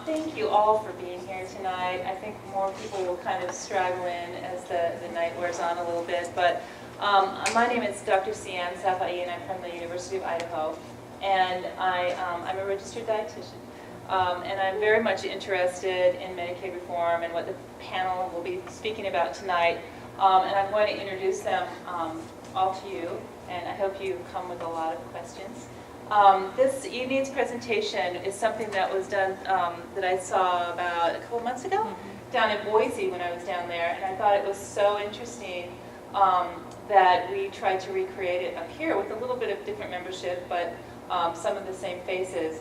Thank you all for being here tonight. I think more people will kind of straggle in as the night wears on a little bit. But my name is Dr. Sian Safai, and I'm from the University of Idaho. And I'm a registered dietitian. And I'm very much interested in Medicaid reform and what the panel will be speaking about tonight. And I'm going to introduce them all to you, and I hope you come with a lot of questions. This evening's presentation is something that was done, that I saw about a couple months ago down in Boise when I was down there, and I thought it was so interesting that we tried to recreate it up here with a little bit of different membership, but some of the same faces.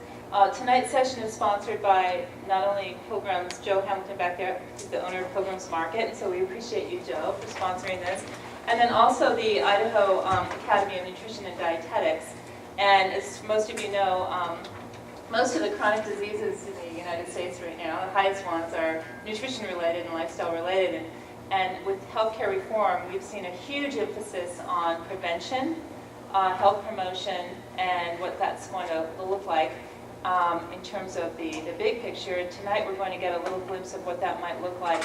Tonight's session is sponsored by not only Pilgrim's, Joe Hamilton back there, who's the owner of Pilgrim's Market, and so we appreciate you, Joe, for sponsoring this, and then also the Idaho Academy of Nutrition and Dietetics. And as most of you know, most of the chronic diseases in the United States right now, the highest ones are nutrition-related and lifestyle-related. And with healthcare reform, we've seen a huge emphasis on prevention, health promotion, and what that's going to look like in terms of the big picture. And tonight we're going to get a little glimpse of what that might look like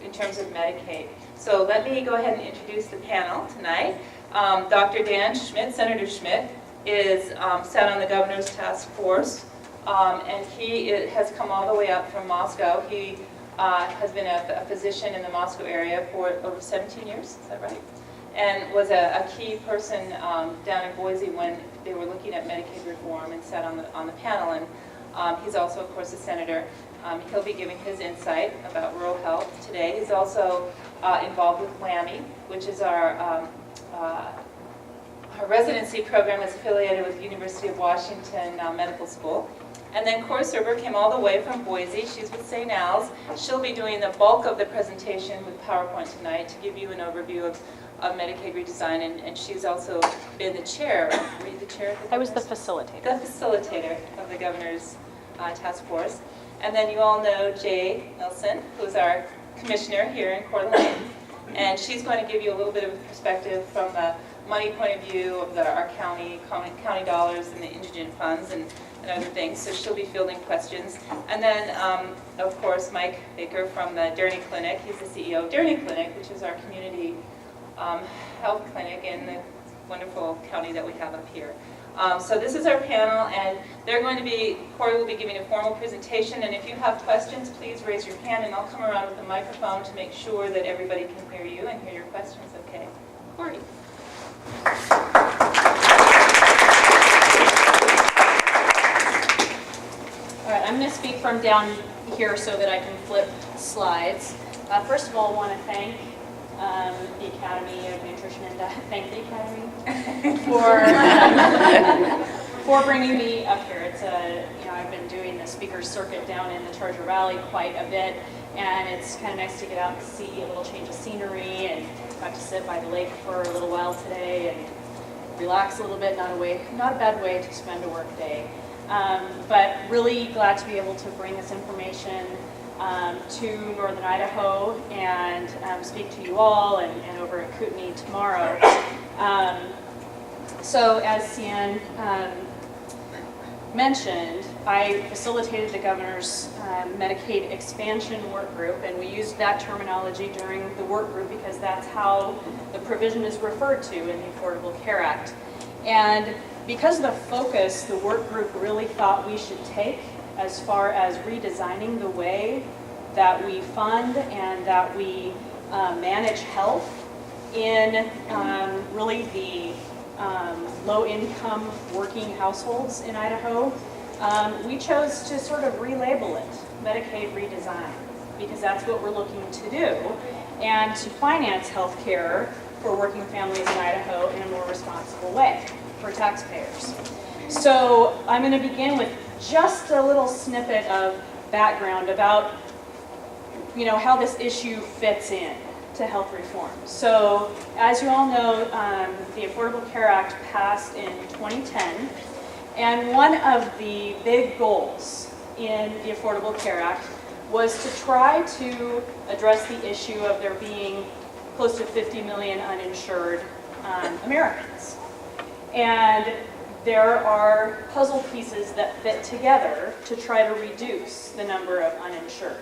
in terms of Medicaid. So let me go ahead and introduce the panel tonight. Dr. Dan Schmidt, Senator Schmidt, sat on the governor's task force, and he has come all the way up from Moscow. He has been a physician in the Moscow area for over 17 years, is that right? And was a key person down in Boise when they were looking at Medicaid reform and sat on the panel. And he's also, of course, a senator. He'll be giving his insight about rural health today. He's also involved with WWAMI, which is our residency program that's affiliated with the University of Washington Medical School. And then Corey Surber came all the way from Boise. She's with Saint Al's. She'll be doing the bulk of the presentation with PowerPoint tonight to give you an overview of Medicaid Redesign, and she's also been the chair. Were you the chair? I was the facilitator. The facilitator of the governor's task force. And then you all know Jay Nelson, who's our commissioner here in Coeur d'Alene. And she's going to give you a little bit of a perspective from the money point of view of our county dollars and the indigent funds and other things. So she'll be fielding questions. And then, of course, Mike Baker from the Dirne Clinic. He's the CEO of Dirne Clinic, which is our community health clinic in the wonderful county that we have up here. So this is our panel, and Corey will be giving a formal presentation, and if you have questions, please raise your hand, and I'll come around with the microphone to make sure that everybody can hear you and hear your questions, okay? Corey. All right, I'm going to speak from down here so that I can flip slides. First of all, I want to thank the Academy of Nutrition and thank the Academy for bringing me up here. It's I've been doing the speaker circuit down in the Charger Valley quite a bit, and it's kind of nice to get out and see a little change of scenery, and got to sit by the lake for a little while today and relax a little bit. Not a bad way to spend a work day, but really glad to be able to bring this information to Northern Idaho and speak to you all and over at Kootenai tomorrow. So as Sian mentioned, I facilitated the governor's Medicaid expansion work group, and we used that terminology during the work group because that's how the provision is referred to in the Affordable Care Act. And because of the focus the work group really thought we should take as far as redesigning the way that we fund and that we manage health in really the low-income working households in Idaho, we chose to sort of relabel it Medicaid Redesign, because that's what we're looking to do, and to finance health care for working families in Idaho in a more responsible way for taxpayers. So I'm going to begin with just a little snippet of background about how this issue fits in to health reform. So as you all know, the Affordable Care Act passed in 2010, and one of the big goals in the Affordable Care Act was to try to address the issue of there being close to 50 million uninsured Americans. And there are puzzle pieces that fit together to try to reduce the number of uninsured.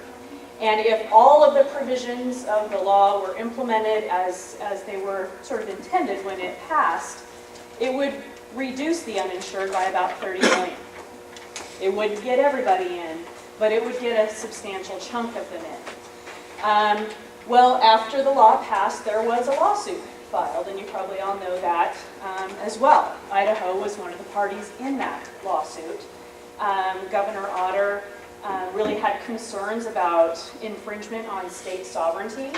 And if all of the provisions of the law were implemented as they were sort of intended when it passed, it would reduce the uninsured by about 30 million. It wouldn't get everybody in, but it would get a substantial chunk of them in. Well, after the law passed, there was a lawsuit filed, and you probably all know that as well. Idaho was one of the parties in that lawsuit. Governor Otter really had concerns about infringement on state sovereignty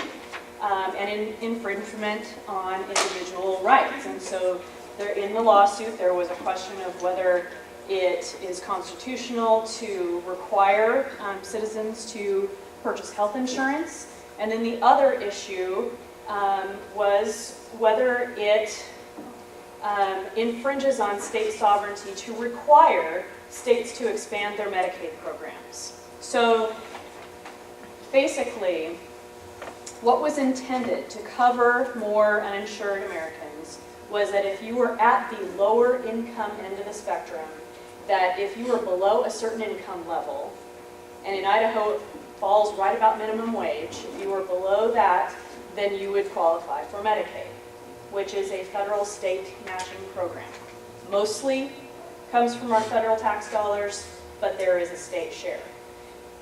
and infringement on individual rights. And so in the lawsuit, there was a question of whether it is constitutional to require citizens to purchase health insurance. And then the other issue was whether it infringes on state sovereignty to require states to expand their Medicaid programs. So basically, what was intended to cover more uninsured Americans was that if you were at the lower income end of the spectrum, that if you were below a certain income level, and in Idaho it falls right about minimum wage, if you were below that, then you would qualify for Medicaid, which is a federal state matching program. Mostly comes from our federal tax dollars, but there is a state share.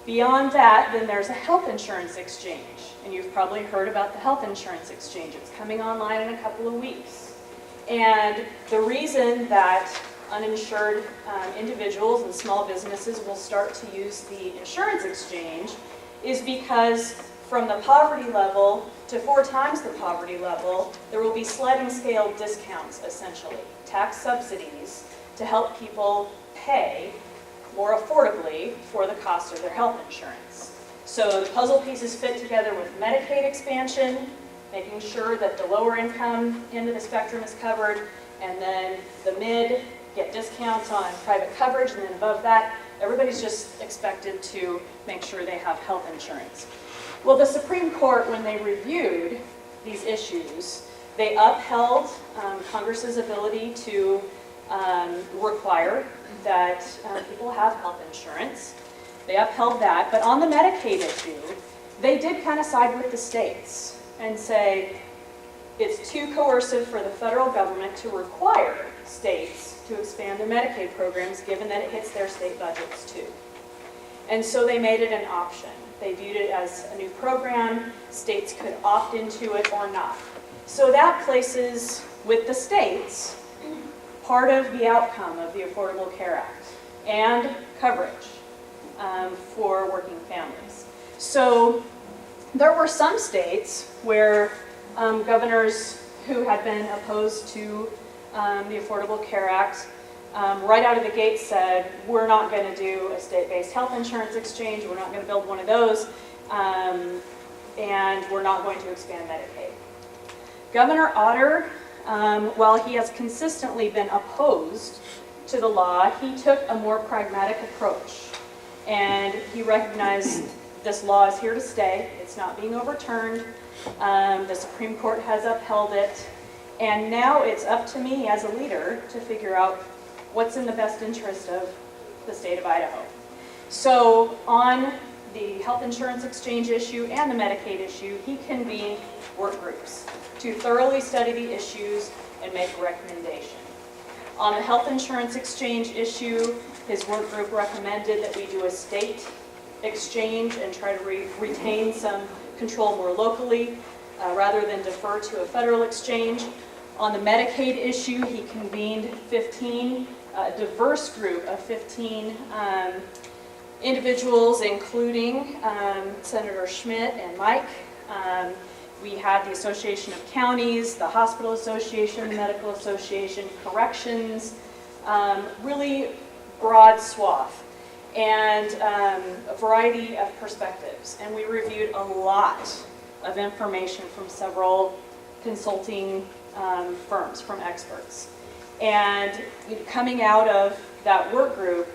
Beyond that, then there's a health insurance exchange, and you've probably heard about the health insurance exchange. It's coming online in a couple of weeks. And the reason that uninsured individuals and small businesses will start to use the insurance exchange is because from the poverty level to 4 times the poverty level, there will be sliding scale discounts, essentially, tax subsidies to help people pay more affordably for the cost of their health insurance. So the puzzle pieces fit together with Medicaid expansion, making sure that the lower income end of the spectrum is covered, and then the mid get discounts on private coverage, and then above that, everybody's just expected to make sure they have health insurance. Well, the Supreme Court, when they reviewed these issues, they upheld Congress's ability to require that people have health insurance. They upheld that, but on the Medicaid issue, they did kind of side with the states and say it's too coercive for the federal government to require states to expand their Medicaid programs, given that it hits their state budgets too. And so they made it an option. They viewed it as a new program. States could opt into it or not. So that places with the states part of the outcome of the Affordable Care Act and coverage for working families. So there were some states where governors who had been opposed to the Affordable Care Act right out of the gate said, we're not going to do a state-based health insurance exchange, we're not going to build one of those, and we're not going to expand Medicaid. Governor Otter, while he has consistently been opposed to the law, he took a more pragmatic approach. And he recognized this law is here to stay, it's not being overturned, the Supreme Court has upheld it, and now it's up to me as a leader to figure out what's in the best interest of the state of Idaho. So on the health insurance exchange issue and the Medicaid issue, he convened work groups to thoroughly study the issues and make a recommendation. On the health insurance exchange issue, his work group recommended that we do a state exchange and try to retain some control more locally rather than defer to a federal exchange. On the Medicaid issue, he convened a diverse group of 15 individuals, including Senator Schmidt and Mike. We had the Association of Counties, the Hospital Association, the Medical Association, Corrections, really broad swath, and a variety of perspectives. And we reviewed a lot of information from several consulting firms, from experts. And coming out of that work group,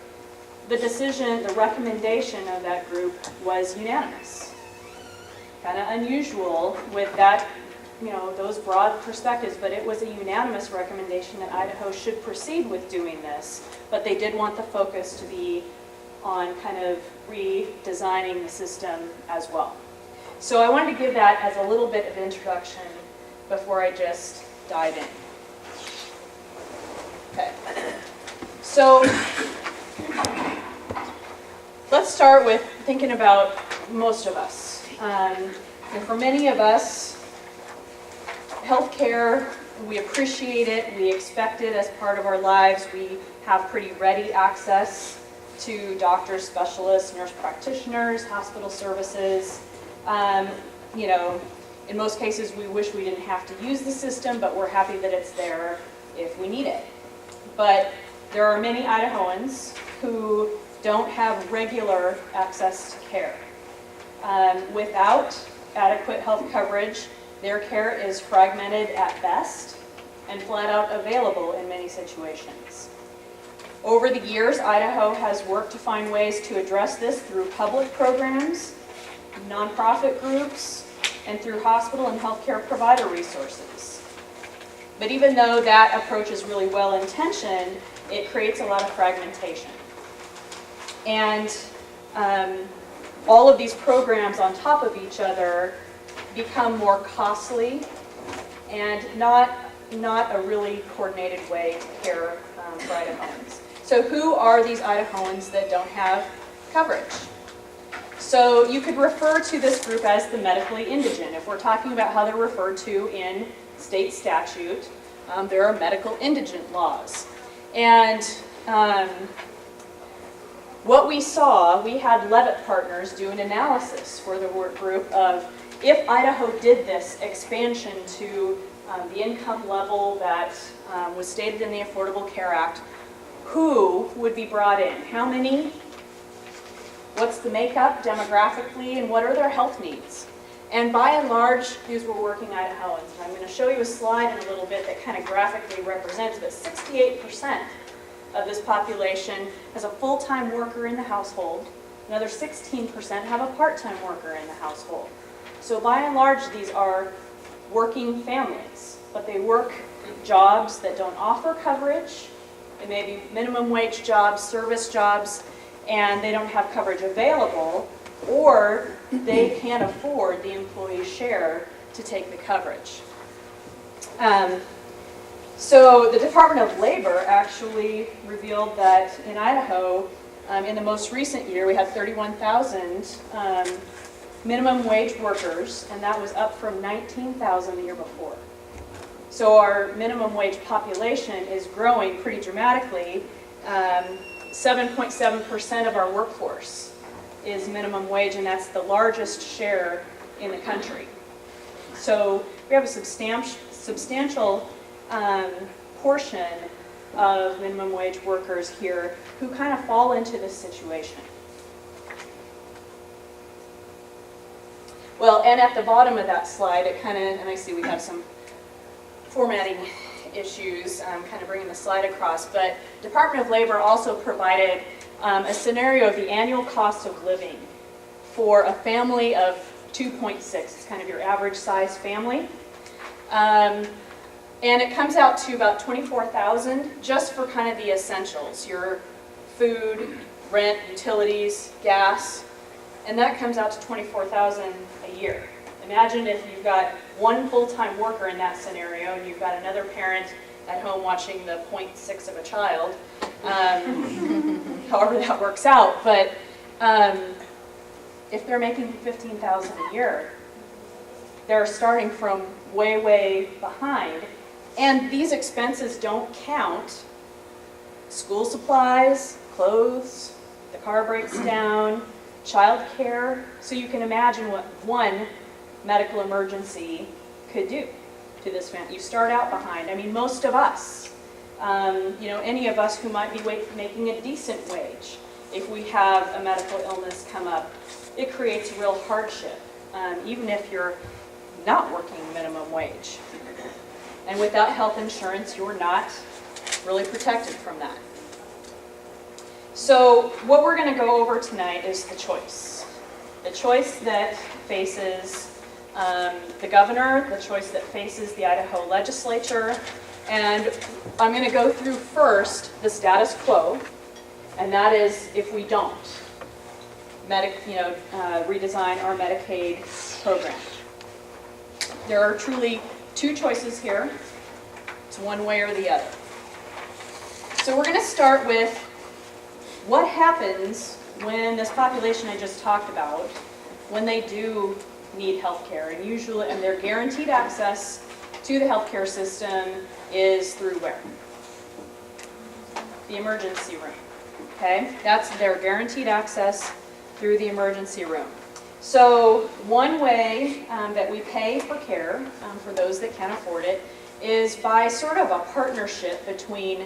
the recommendation of that group was unanimous. Kind of unusual with that those broad perspectives, but it was a unanimous recommendation that Idaho should proceed with doing this, but they did want the focus to be on kind of redesigning the system as well. So I wanted to give that as a little bit of introduction before I just dive in. Okay. So let's start with thinking about most of us. And for many of us, healthcare, we appreciate it, we expect it as part of our lives. We have pretty ready access to doctors, specialists, nurse practitioners, hospital services. In most cases, we wish we didn't have to use the system, but we're happy that it's there if we need it. But there are many Idahoans who don't have regular access to care. Without adequate health coverage, their care is fragmented at best and flat out available in many situations. Over the years, Idaho has worked to find ways to address this through public programs, nonprofit groups, and through hospital and healthcare provider resources. But even though that approach is really well-intentioned, it creates a lot of fragmentation. And all of these programs on top of each other become more costly and not a really coordinated way to care for Idahoans. So who are these Idahoans that don't have coverage? So you could refer to this group as the medically indigent. If we're talking about how they're referred to in state statute, there are medical indigent laws. And what we saw, we had Levitt Partners do an analysis for the work group of if Idaho did this expansion to the income level that was stated in the Affordable Care Act, who would be brought in? How many? What's the makeup demographically, and what are their health needs? And by and large, these were working Idahoans. And I'm going to show you a slide in a little bit that kind of graphically represents that 68% of this population has a full-time worker in the household. Another 16% have a part-time worker in the household. So by and large, these are working families, but they work jobs that don't offer coverage. They may be minimum wage jobs, service jobs, and they don't have coverage available, or they can't afford the employee's share to take the coverage. So the Department of Labor actually revealed that in Idaho, in the most recent year, we had 31,000 minimum wage workers, and that was up from 19,000 the year before. So our minimum wage population is growing pretty dramatically. 7.7% of our workforce is minimum wage, and that's the largest share in the country. So we have a substantial portion of minimum wage workers here who kind of fall into this situation. Well, and at the bottom of that slide, it kind of, and I see we have some formatting issues, kind of bringing the slide across, but Department of Labor also provided a scenario of the annual cost of living for a family of 2.6. It's kind of your average size family. And it comes out to about $24,000 just for kind of the essentials, your food, rent, utilities, gas, and that comes out to $24,000 a year. Imagine if you've got one full-time worker in that scenario and you've got another parent at home watching the 0.6 of a child, however that works out. But if they're making $15,000 a year, they're starting from way, way behind. And these expenses don't count school supplies, clothes, the car breaks down, child care. So you can imagine what one medical emergency could do to this family. You start out behind. I mean, most of us, any of us who might be making a decent wage, if we have a medical illness come up, it creates a real hardship, even if you're not working minimum wage. And without health insurance, you're not really protected from that. So what we're going to go over tonight is the choice. The choice that faces the governor, the choice that faces the Idaho Legislature, and I'm going to go through first the status quo, and that is if we don't redesign our Medicaid program. There are truly two choices here. It's one way or the other. So we're going to start with what happens when this population I just talked about, when they do need health care, and their guaranteed access to the healthcare system is through where? The emergency room. Okay, that's their guaranteed access through the emergency room. So one way that we pay for care for those that can't afford it is by sort of a partnership between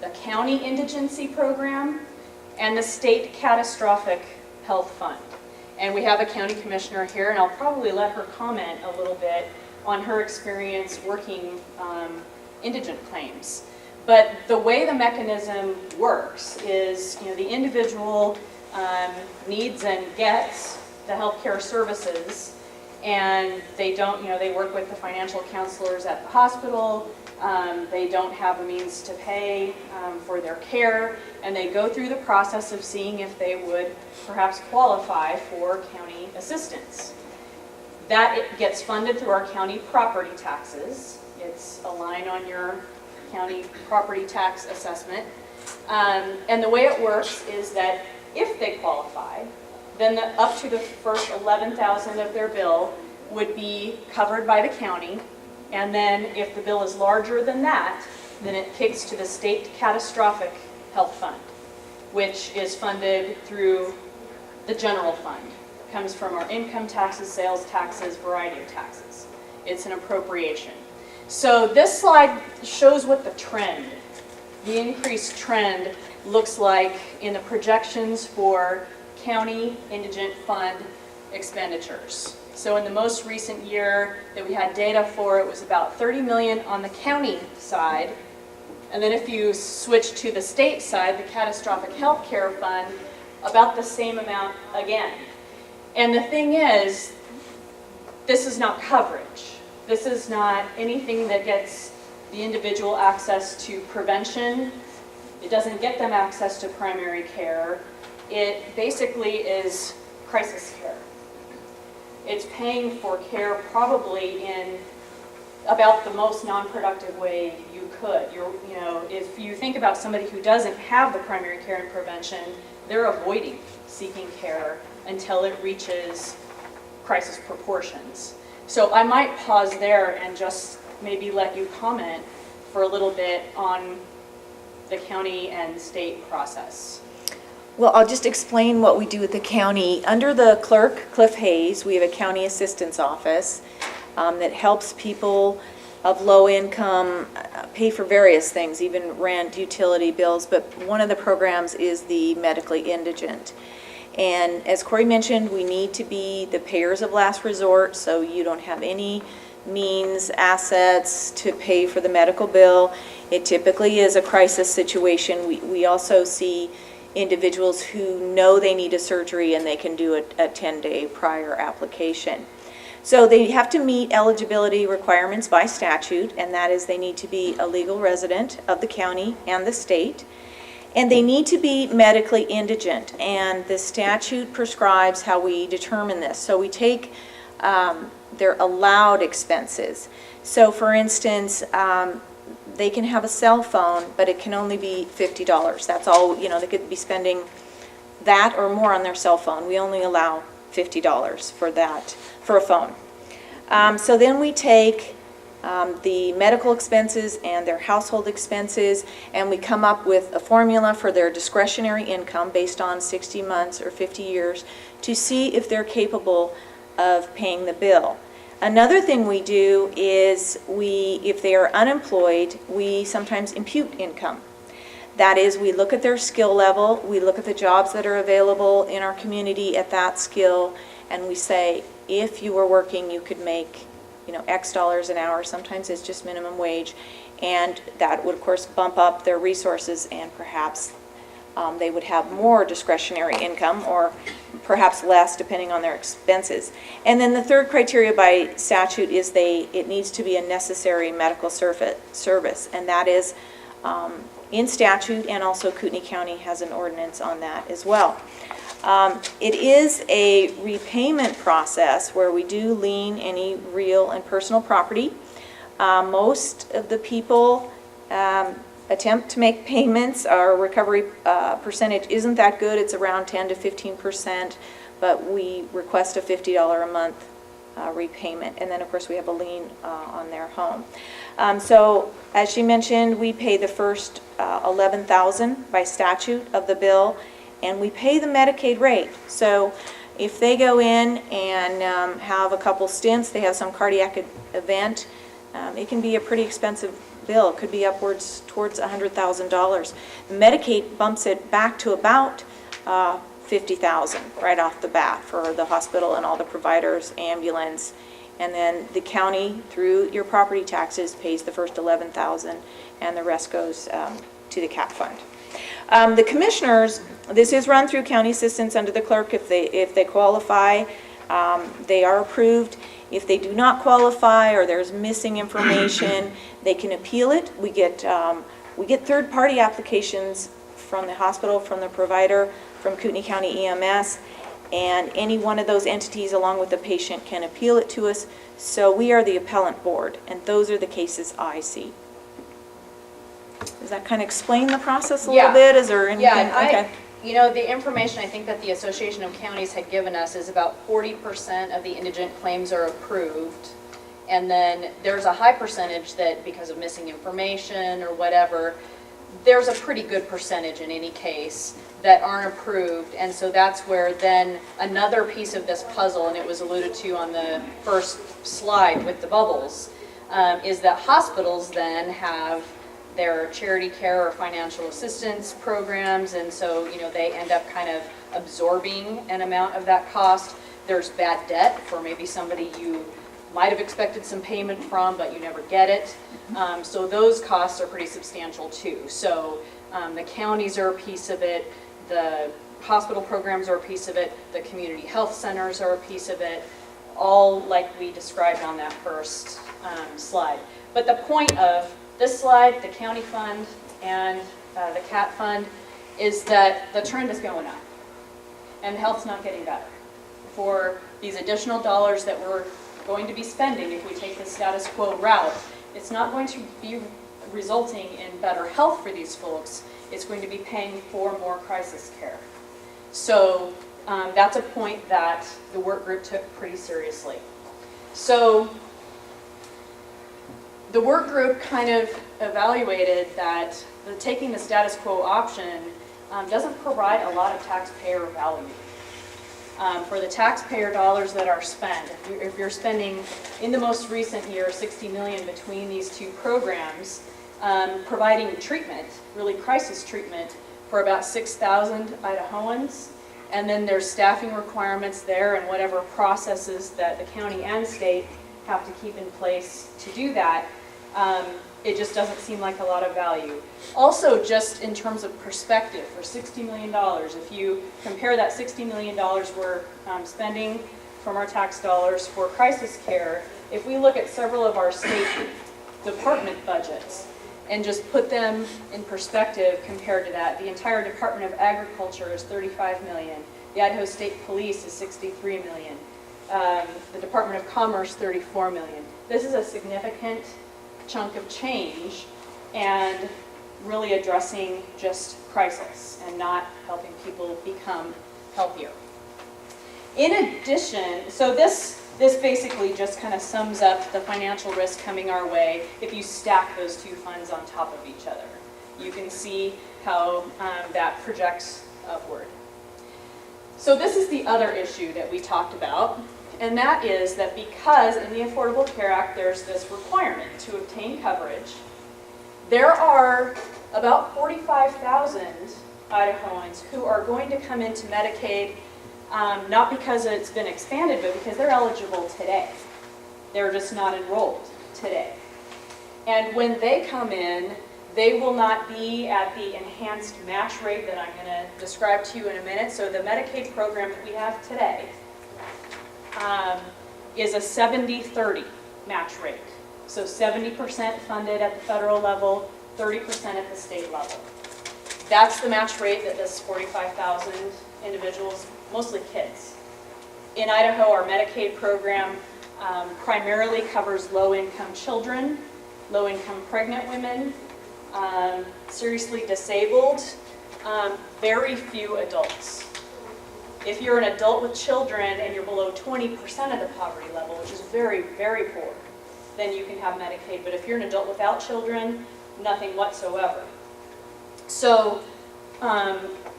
the county indigency program and the state catastrophic health fund. And we have a county commissioner here, and I'll probably let her comment a little bit on her experience working indigent claims. But the way the mechanism works is, the individual needs and gets the healthcare services, and they don't, they work with the financial counselors at the hospital. They don't have the means to pay for their care, and they go through the process of seeing if they would perhaps qualify for county assistance. That gets funded through our county property taxes. It's a line on your county property tax assessment. And the way it works is that if they qualify, then up to the first $11,000 of their bill would be covered by the county. And then if the bill is larger than that, then it kicks to the state catastrophic health fund, which is funded through the general fund. It comes from our income taxes, sales taxes, variety of taxes. It's an appropriation. So this slide shows what the increased trend looks like in the projections for county indigent fund expenditures. So in the most recent year that we had data for, it was about $30 million on the county side. And then if you switch to the state side, the catastrophic health care fund, about the same amount again. And the thing is, this is not coverage. This is not anything that gets the individual access to prevention. It doesn't get them access to primary care. It basically is crisis care. It's paying for care probably in about the most non-productive way you could. If you think about somebody who doesn't have the primary care and prevention, they're avoiding seeking care until it reaches crisis proportions. So I might pause there and just maybe let you comment for a little bit on the county and state process. Well, I'll just explain what we do at the county. Under the clerk, Cliff Hayes, we have a county assistance office that helps people of low income pay for various things, even rent, utility bills, but one of the programs is the medically indigent. And as Corey mentioned, we need to be the payers of last resort, so you don't have any means, assets to pay for the medical bill. It typically is a crisis situation. We also see individuals who know they need a surgery and they can do a 10-day prior application. So they have to meet eligibility requirements by statute, and that is they need to be a legal resident of the county and the state, and they need to be medically indigent, and the statute prescribes how we determine this. So we take their allowed expenses. So for instance, they can have a cell phone, but it can only be $50. That's all, they could be spending that or more on their cell phone. We only allow $50 for that, for a phone. So then we take the medical expenses and their household expenses, and we come up with a formula for their discretionary income based on 60 months or 50 years to see if they're capable of paying the bill. Another thing we do is if they are unemployed, we sometimes impute income. That is, we look at their skill level, we look at the jobs that are available in our community at that skill, and we say, if you were working, you could make, X dollars an hour. Sometimes it's just minimum wage, and that would, of course, bump up their resources and perhaps they would have more discretionary income, or perhaps less depending on their expenses. And then the third criteria by statute is it needs to be a necessary medical service, and that is in statute, and also Kootenai County has an ordinance on that as well. It is a repayment process where we do lien any real and personal property. Most of the people attempt to make payments. Our recovery percentage isn't that good. It's around 10 to 15%, but we request a $50 a month repayment. And then, of course, we have a lien on their home. So, as she mentioned, we pay the first $11,000 by statute of the bill, and we pay the Medicaid rate. So, if they go in and have a couple stints, they have some cardiac event, it can be a pretty expensive bill. It could be upwards towards $100,000. Medicaid bumps it back to about $50,000 right off the bat for the hospital and all the providers, ambulance, and then the county, through your property taxes, pays the first $11,000, and the rest goes to the CAP fund. The commissioners, this is run through county assistance under the clerk. If they qualify, they are approved. If they do not qualify or there's missing information, they can appeal it. We get third-party applications from the hospital, from the provider, from Kootenai County EMS, and any one of those entities along with the patient can appeal it to us. So we are the appellant board, and those are the cases I see. Does that kind of explain the process a little bit? Is there anything? Yeah, okay. You know, the information I think that the Association of Counties had given us is about 40% of the indigent claims are approved. And then there's a high percentage that, because of missing information or whatever, there's a pretty good percentage in any case that aren't approved. And so that's where then another piece of this puzzle, and it was alluded to on the first slide with the bubbles, is that hospitals then have their charity care or financial assistance programs, and so, you know, they end up kind of absorbing an amount of that cost. There's bad debt for maybe somebody you might have expected some payment from, but you never get it. So those costs are pretty substantial too. So the counties are a piece of it, the hospital programs are a piece of it, the community health centers are a piece of it, all like we described on that first slide. But the point of this slide, the county fund and the CAT fund, is that the trend is going up and health's not getting better. For these additional dollars that we're going to be spending, if we take the status quo route, it's not going to be resulting in better health for these folks. It's going to be paying for more crisis care. So that's a point that the work group took pretty seriously. So the work group kind of evaluated that taking the status quo option doesn't provide a lot of taxpayer value. For the taxpayer dollars that are spent, if you're spending in the most recent year $60 million between these two programs, providing treatment, really crisis treatment, for about 6,000 Idahoans, and then there's staffing requirements there and whatever processes that the county and state have to keep in place to do that, it just doesn't seem like a lot of value. Also, just in terms of perspective, for $60 million, if you compare that $60 million we're spending from our tax dollars for crisis care, if we look at several of our state department budgets and just put them in perspective compared to that, the entire Department of Agriculture is $35 million, the Idaho State Police is $63 million, the Department of Commerce $34 million. This is a significant chunk of change and really addressing just crisis and not helping people become healthier. In addition, so this basically just kind of sums up the financial risk coming our way if you stack those two funds on top of each other. You can see how that projects upward. So this is the other issue that we talked about, and that is that because in the Affordable Care Act there's this requirement to obtain coverage, there are about 45,000 Idahoans who are going to come into Medicaid, not because it's been expanded, but because they're eligible today. They're just not enrolled today. And when they come in, they will not be at the enhanced match rate that I'm going to describe to you in a minute. So the Medicaid program that we have today is a 70-30 match rate. So 70% funded at the federal level, 30% at the state level. That's the match rate that this 45,000 individuals, mostly kids. In Idaho, our Medicaid program primarily covers low-income children, low-income pregnant women, seriously disabled, very few adults. If you're an adult with children and you're below 20% of the poverty level, which is very, very poor, then you can have Medicaid. But if you're an adult without children, nothing whatsoever. So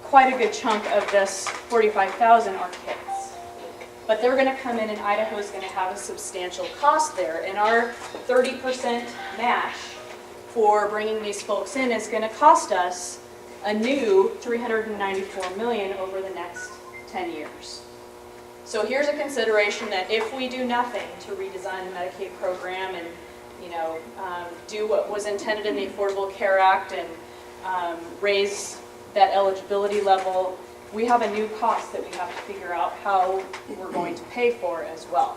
quite a good chunk of this 45,000 are kids. But they're going to come in and Idaho's going to have a substantial cost there. And our 30% match for bringing these folks in is going to cost us a new $394 million over the next 10 years. So here's a consideration that if we do nothing to redesign the Medicaid program and do what was intended in the Affordable Care Act and raise that eligibility level, we have a new cost that we have to figure out how we're going to pay for as well.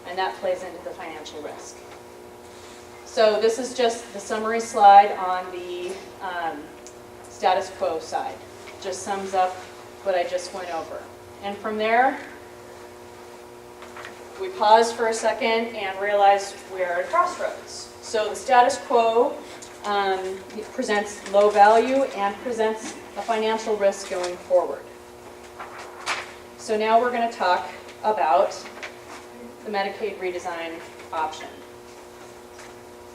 And that plays into the financial risk. So this is just the summary slide on the status quo side. Just sums up what I just went over. And from there, we pause for a second and realize we're at a crossroads. So the status quo presents low value and presents a financial risk going forward. So now we're going to talk about the Medicaid redesign option.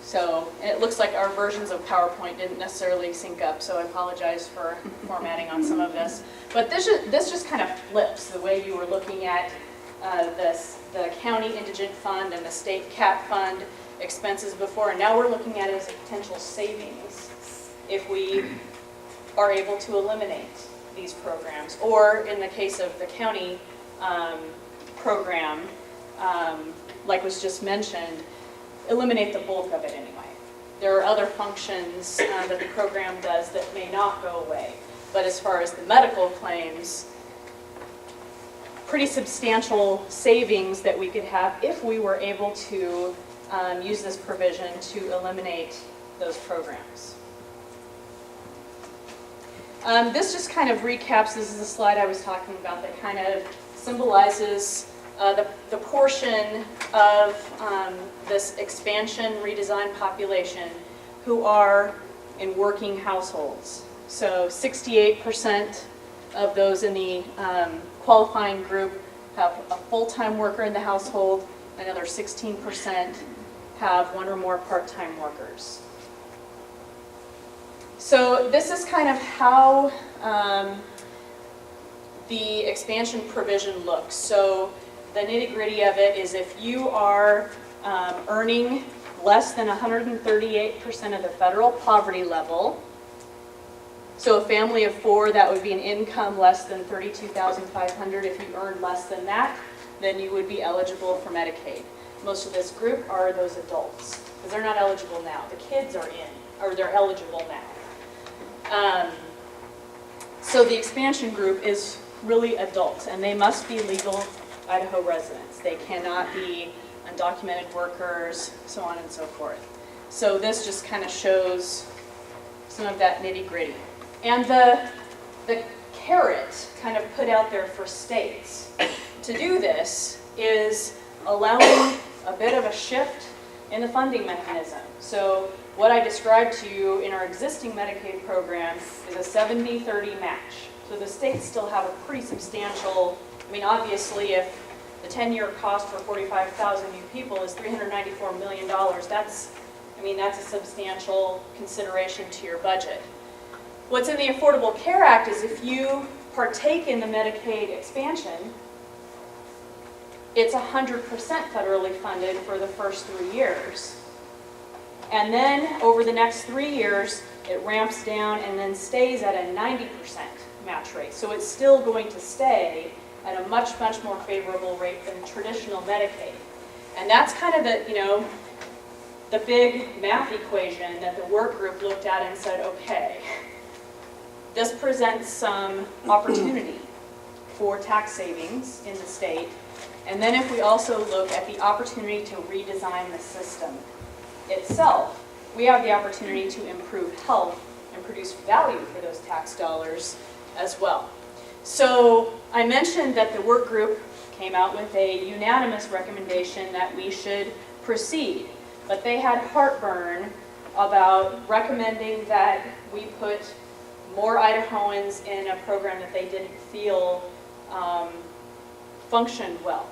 So it looks like our versions of PowerPoint didn't necessarily sync up, so I apologize for formatting on some of this. But this just kind of flips the way you were looking at the county indigent fund and the state cap fund expenses before, and now we're looking at it as a potential savings if we are able to eliminate these programs, or in the case of the county program, like was just mentioned, eliminate the bulk of it anyway. There are other functions that the program does that may not go away, but as far as the medical claims, pretty substantial savings that we could have if we were able to use this provision to eliminate those programs. This just kind of recaps, this is the slide I was talking about that kind of symbolizes the portion of this expansion redesign population who are in working households. So 68% of those in the qualifying group have a full-time worker in the household, another 16% have one or more part-time workers. So this is kind of how the expansion provision looks. So the nitty-gritty of it is if you are earning less than 138% of the federal poverty level, so a family of four, that would be an income less than $32,500. If you earn less than that, then you would be eligible for Medicaid. Most of this group are those adults, because they're not eligible now. The kids are they're eligible now. So the expansion group is really adults, and they must be legal Idaho residents. They cannot be undocumented workers, so on and so forth. So this just kind of shows some of that nitty-gritty. And the carrot kind of put out there for states to do this is allowing a bit of a shift in the funding mechanism. So what I described to you in our existing Medicaid program is a 70-30 match. So the states still have a pretty substantial, I mean, obviously if the 10-year cost for 45,000 new people is $394 million, that's a substantial consideration to your budget. What's in the Affordable Care Act is if you partake in the Medicaid expansion, it's 100% federally funded for the first 3 years. And then over the next 3 years, it ramps down and then stays at a 90% match rate. So it's still going to stay at a much, much more favorable rate than traditional Medicaid. And that's kind of the, the big math equation that the work group looked at and said, okay, this presents some opportunity for tax savings in the state. And then if we also look at the opportunity to redesign the system itself, we have the opportunity to improve health and produce value for those tax dollars as well. So I mentioned that the work group came out with a unanimous recommendation that we should proceed, but they had heartburn about recommending that we put more Idahoans in a program that they didn't feel functioned well,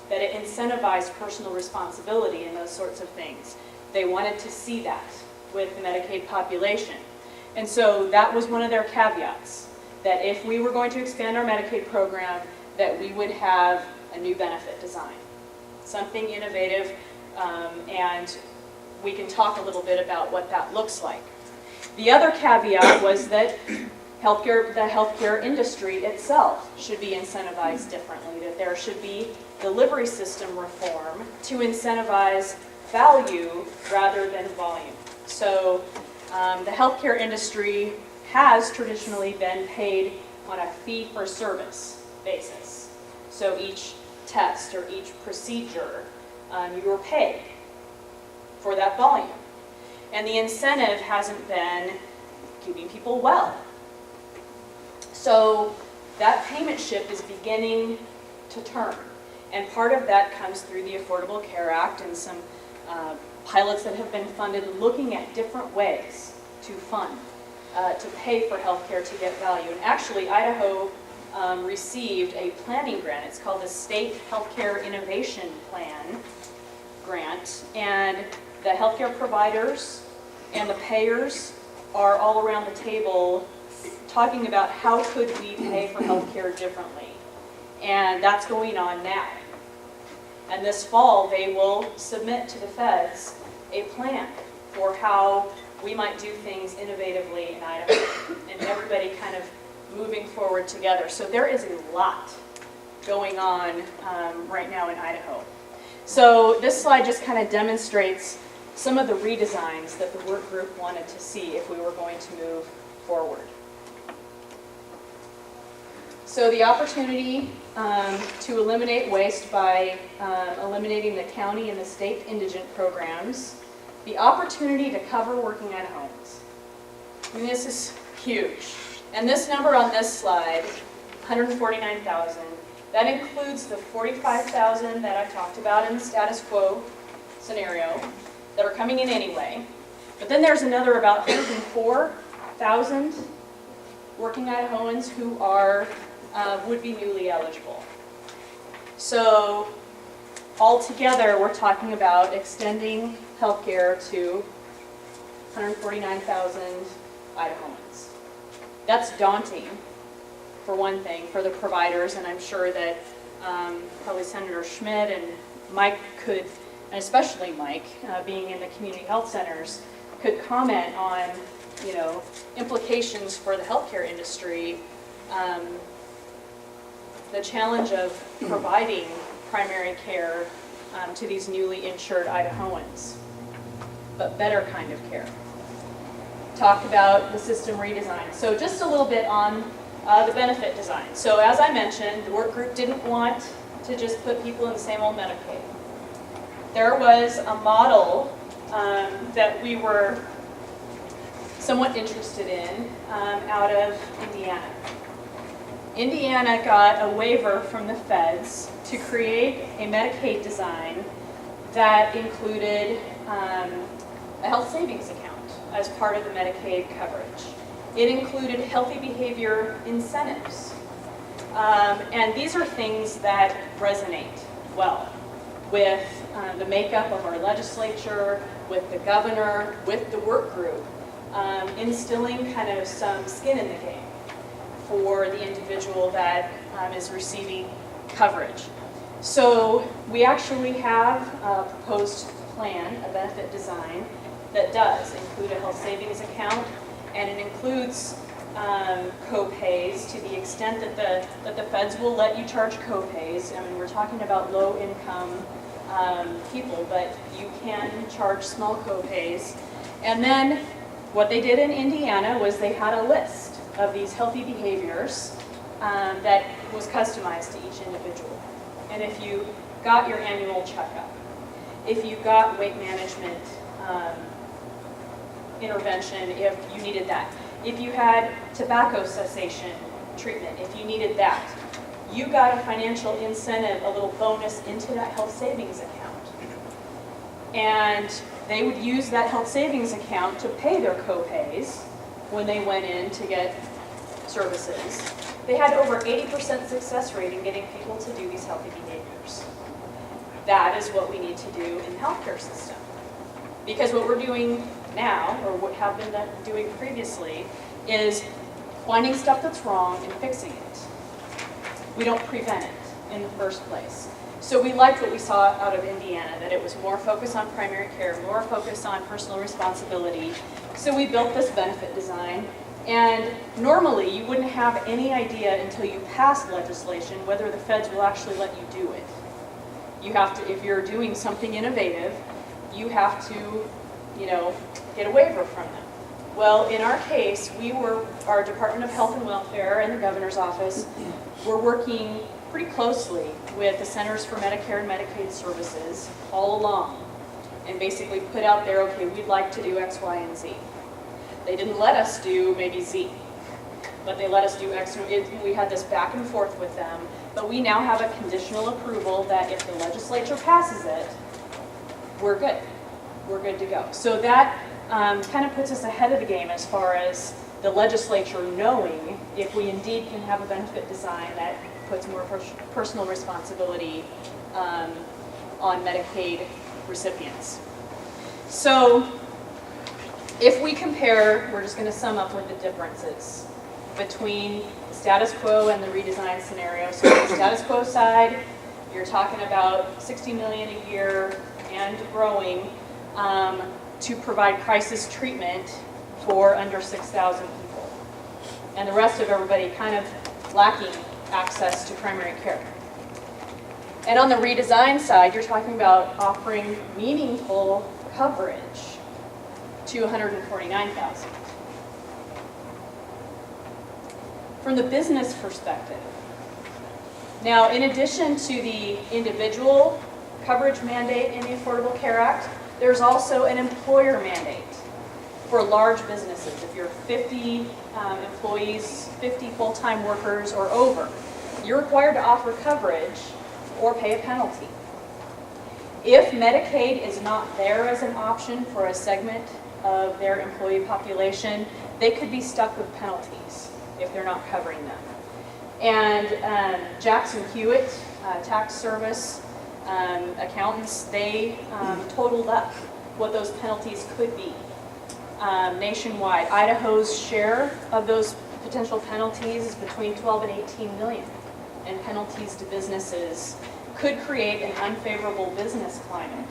that it incentivized personal responsibility and those sorts of things. They wanted to see that with the Medicaid population. And so that was one of their caveats, that if we were going to expand our Medicaid program, that we would have a new benefit design, something innovative, and we can talk a little bit about what that looks like. The other caveat was that the healthcare industry itself should be incentivized differently, that there should be delivery system reform to incentivize value rather than volume. So the healthcare industry has traditionally been paid on a fee-for-service basis. So each test or each procedure, you are paid for that volume. And the incentive hasn't been keeping people well. So that payment ship is beginning to turn. And part of that comes through the Affordable Care Act and some pilots that have been funded looking at different ways to fund, to pay for healthcare to get value. And actually, Idaho received a planning grant. It's called the State Healthcare Innovation Plan grant. And the healthcare providers and the payers are all around the table talking about how could we pay for healthcare differently. And that's going on now. And this fall, they will submit to the feds a plan for how we might do things innovatively in Idaho, and everybody kind of moving forward together. So there is a lot going on right now in Idaho. So this slide just kind of demonstrates some of the redesigns that the work group wanted to see if we were going to move forward. So the opportunity to eliminate waste by eliminating the county and the state indigent programs, the opportunity to cover working Idahoans. I mean, this is huge. And this number on this slide, 149,000, that includes the 45,000 that I talked about in the status quo scenario that are coming in anyway. But then there's another about 104,000 working Idahoans who are would be newly eligible. So altogether, we're talking about extending healthcare to 149,000 Idahoans. That's daunting, for one thing, for the providers, and I'm sure that probably Senator Schmidt and Mike could, and especially Mike, being in the community health centers, could comment on, implications for the healthcare industry. The challenge of providing primary care to these newly insured Idahoans, but better kind of care. Talked about the system redesign. So just a little bit on the benefit design. So as I mentioned, the work group didn't want to just put people in the same old Medicaid. There was a model that we were somewhat interested in out of Indiana. Indiana got a waiver from the feds to create a Medicaid design that included a health savings account as part of the Medicaid coverage. It included healthy behavior incentives. And these are things that resonate well with the makeup of our legislature, with the governor, with the work group, instilling kind of some skin in the game for the individual that is receiving coverage. So we actually have a proposed plan, a benefit design, that does include a health savings account, and it includes co-pays to the extent that the feds will let you charge co-pays. I mean, we're talking about low-income people, but you can charge small co-pays. And then what they did in Indiana was they had a list of these healthy behaviors that was customized to each individual. And if you got your annual checkup, if you got weight management intervention, if you needed that, if you had tobacco cessation treatment, if you needed that, you got a financial incentive, a little bonus into that health savings account. And they would use that health savings account to pay their co-pays when they went in to get services. They had over 80% success rate in getting people to do these healthy behaviors. That is what we need to do in the healthcare system. Because what we're doing now, or what have been doing previously, is finding stuff that's wrong and fixing it. We don't prevent it in the first place. So we liked what we saw out of Indiana, that it was more focused on primary care, more focused on personal responsibility. So we built this benefit design. And normally you wouldn't have any idea until you pass legislation whether the feds will actually let you do it. You have to, if you're doing something innovative, you have to, get a waiver from them. Well, in our case, our Department of Health and Welfare and the Governor's Office were working pretty closely with the Centers for Medicare and Medicaid Services all along, and basically put out there, okay, we'd like to do X, Y, and Z. They didn't let us do maybe Z, but they let us do X. We had this back and forth with them, but we now have a conditional approval that if the legislature passes it, we're good. We're good to go. So that kind of puts us ahead of the game as far as the legislature knowing if we indeed can have a benefit design that puts more personal responsibility on Medicaid recipients. So if we compare, we're just going to sum up with the differences between the status quo and the redesign scenario. So on the status quo side, you're talking about $60 million a year and growing to provide crisis treatment for under 6,000 people. And the rest of everybody kind of lacking access to primary care. And on the redesign side, you're talking about offering meaningful coverage to 149,000. From the business perspective, now in addition to the individual coverage mandate in the Affordable Care Act, there's also an employer mandate for large businesses. If you're 50 employees, 50 full-time workers or over, you're required to offer coverage or pay a penalty. If Medicaid is not there as an option for a segment of their employee population, they could be stuck with penalties if they're not covering them. And Jackson Hewitt Tax Service accountants, they totaled up what those penalties could be nationwide. Idaho's share of those potential penalties is between 12 and 18 million, and penalties to businesses could create an unfavorable business climate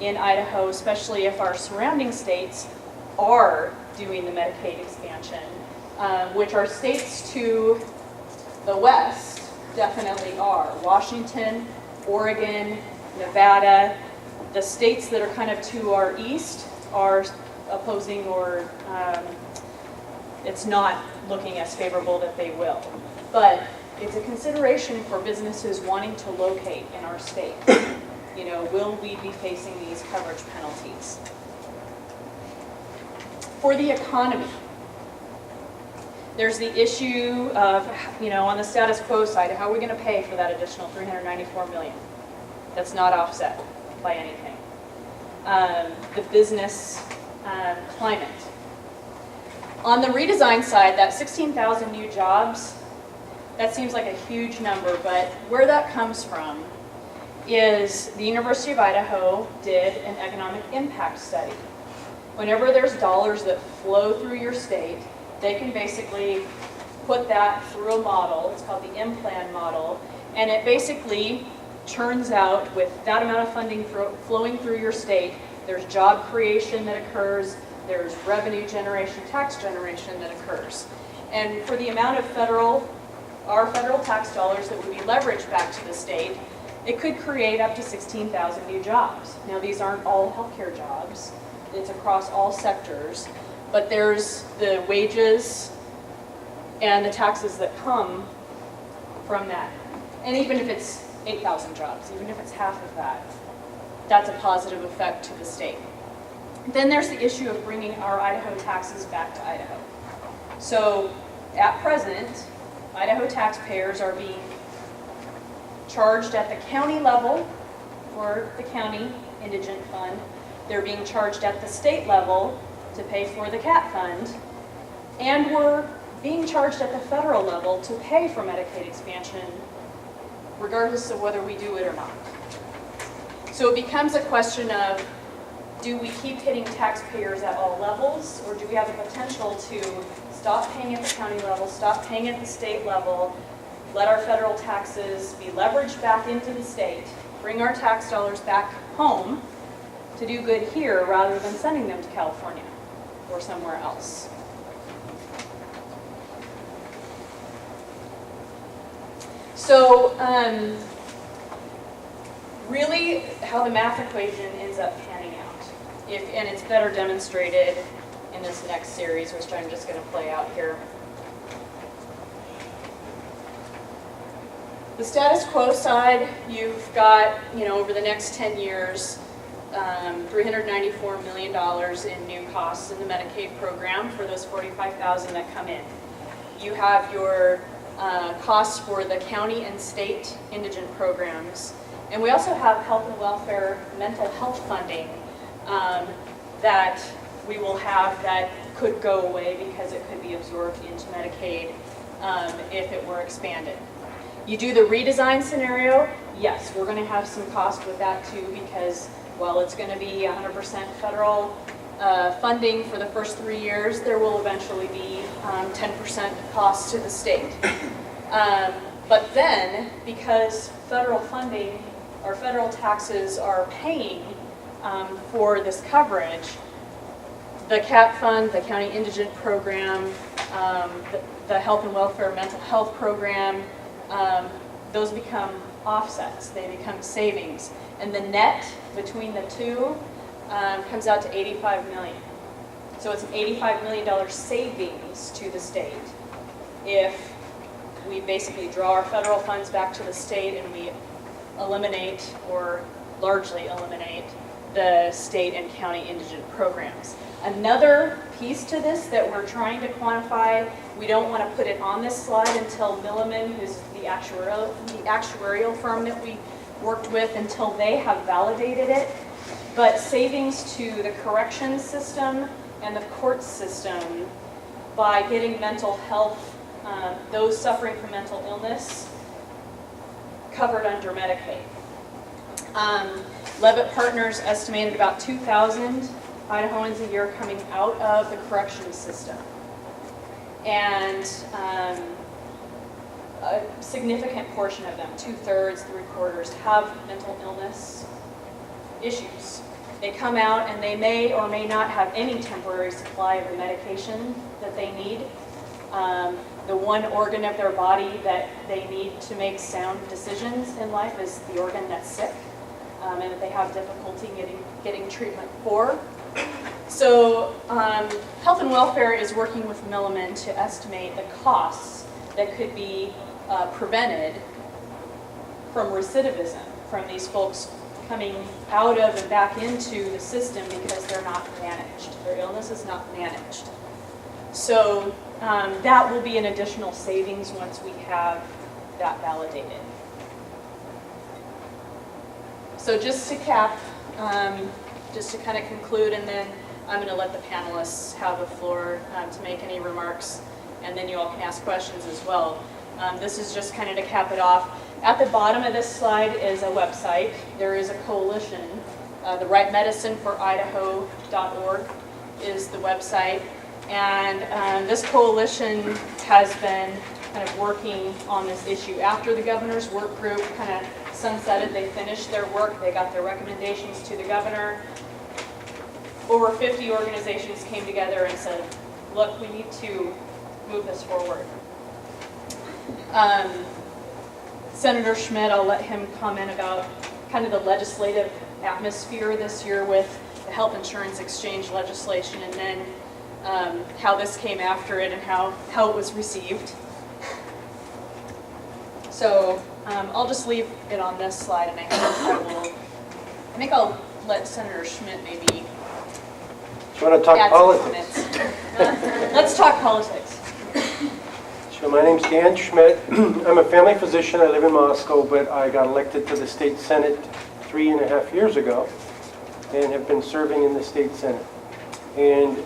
in Idaho, especially if our surrounding states are doing the Medicaid expansion, which our states to the west definitely are. Washington, Oregon, Nevada, the states that are kind of to our east are opposing, or it's not looking as favorable that they will. But it's a consideration for businesses wanting to locate in our state. Will we be facing these coverage penalties? For the economy, there's the issue of, on the status quo side, how are we going to pay for that additional $394 million? That's not offset by anything. The business climate. On the redesign side, that 16,000 new jobs, that seems like a huge number, but where that comes from is the University of Idaho did an economic impact study. Whenever there's dollars that flow through your state, they can basically put that through a model. It's called the M-Plan model, and it basically turns out with that amount of funding flowing through your state, there's job creation that occurs, there's revenue generation, tax generation that occurs. And for the amount of our federal tax dollars that would be leveraged back to the state, it could create up to 16,000 new jobs. Now, these aren't all healthcare jobs. It's across all sectors, but there's the wages and the taxes that come from that. And even if it's 8,000 jobs, even if it's half of that, that's a positive effect to the state. Then there's the issue of bringing our Idaho taxes back to Idaho. So at present, Idaho taxpayers are being charged at the county level for the county indigent fund. They're being charged at the state level to pay for the CAT fund. And we're being charged at the federal level to pay for Medicaid expansion, regardless of whether we do it or not. So it becomes a question of, do we keep hitting taxpayers at all levels, or do we have the potential to stop paying at the county level, stop paying at the state level, let our federal taxes be leveraged back into the state, bring our tax dollars back home to do good here rather than sending them to California or somewhere else? So really how the math equation ends up panning out. And it's better demonstrated in this next series, which I'm just going to play out here. The status quo side, you've got, over the next 10 years, $394 million in new costs in the Medicaid program for those 45,000 that come in. You have your costs for the county and state indigent programs. And we also have health and welfare mental health funding that we will have that could go away because it could be absorbed into Medicaid if it were expanded. You do the redesign scenario, yes, we're going to have some cost with that too, because while it's going to be 100% federal funding for the first 3 years, there will eventually be 10% cost to the state. But then, because federal funding or federal taxes are paying for this coverage, the CAT fund, the county indigent program, the health and welfare mental health program, those become offsets, they become savings. And the net between the two comes out to $85 million. So it's an $85 million savings to the state if we basically draw our federal funds back to the state and we eliminate, or largely eliminate, the state and county indigent programs. Another piece to this that we're trying to quantify, we don't want to put it on this slide until Milliman, who's the actuarial firm that we worked with, until they have validated it, but savings to the corrections system and the court system by getting mental health, those suffering from mental illness, covered under Medicaid. Levitt Partners estimated about 2,000 Idahoans a year coming out of the corrections system. And a significant portion of them, 2/3, 3/4, have mental illness issues. They come out and they may or may not have any temporary supply of the medication that they need. The one organ of their body that they need to make sound decisions in life is the organ that's sick, and that they have difficulty getting treatment for. So Health and Welfare is working with Milliman to estimate the costs that could be prevented from recidivism, from these folks coming out of and back into the system because they're not managed. Their illness is not managed. So that will be an additional savings once we have that validated. So just to cap, just to kind of conclude, and then I'm going to let the panelists have the floor to make any remarks, and then you all can ask questions as well. This is just kind of to cap it off. At the bottom of this slide is a website. There is a coalition. The rightmedicineforidaho.org is the website. And this coalition has been kind of working on this issue. After the governor's work group kind of sunsetted, they finished their work, they got their recommendations to the governor. Over 50 organizations came together and said, look, we need to move this forward. Senator Schmidt, I'll let him comment about kind of the legislative atmosphere this year with the health insurance exchange legislation, and then how this came after it and how it was received. So I'll just leave it on this slide, and I think I'll let Senator Schmidt maybe Do you want to talk add some politics? comments. Let's talk politics. So my name's Dan Schmidt. I'm a family physician. I live in Moscow, but I got elected to the state senate 3.5 years ago and have been serving in the state senate. And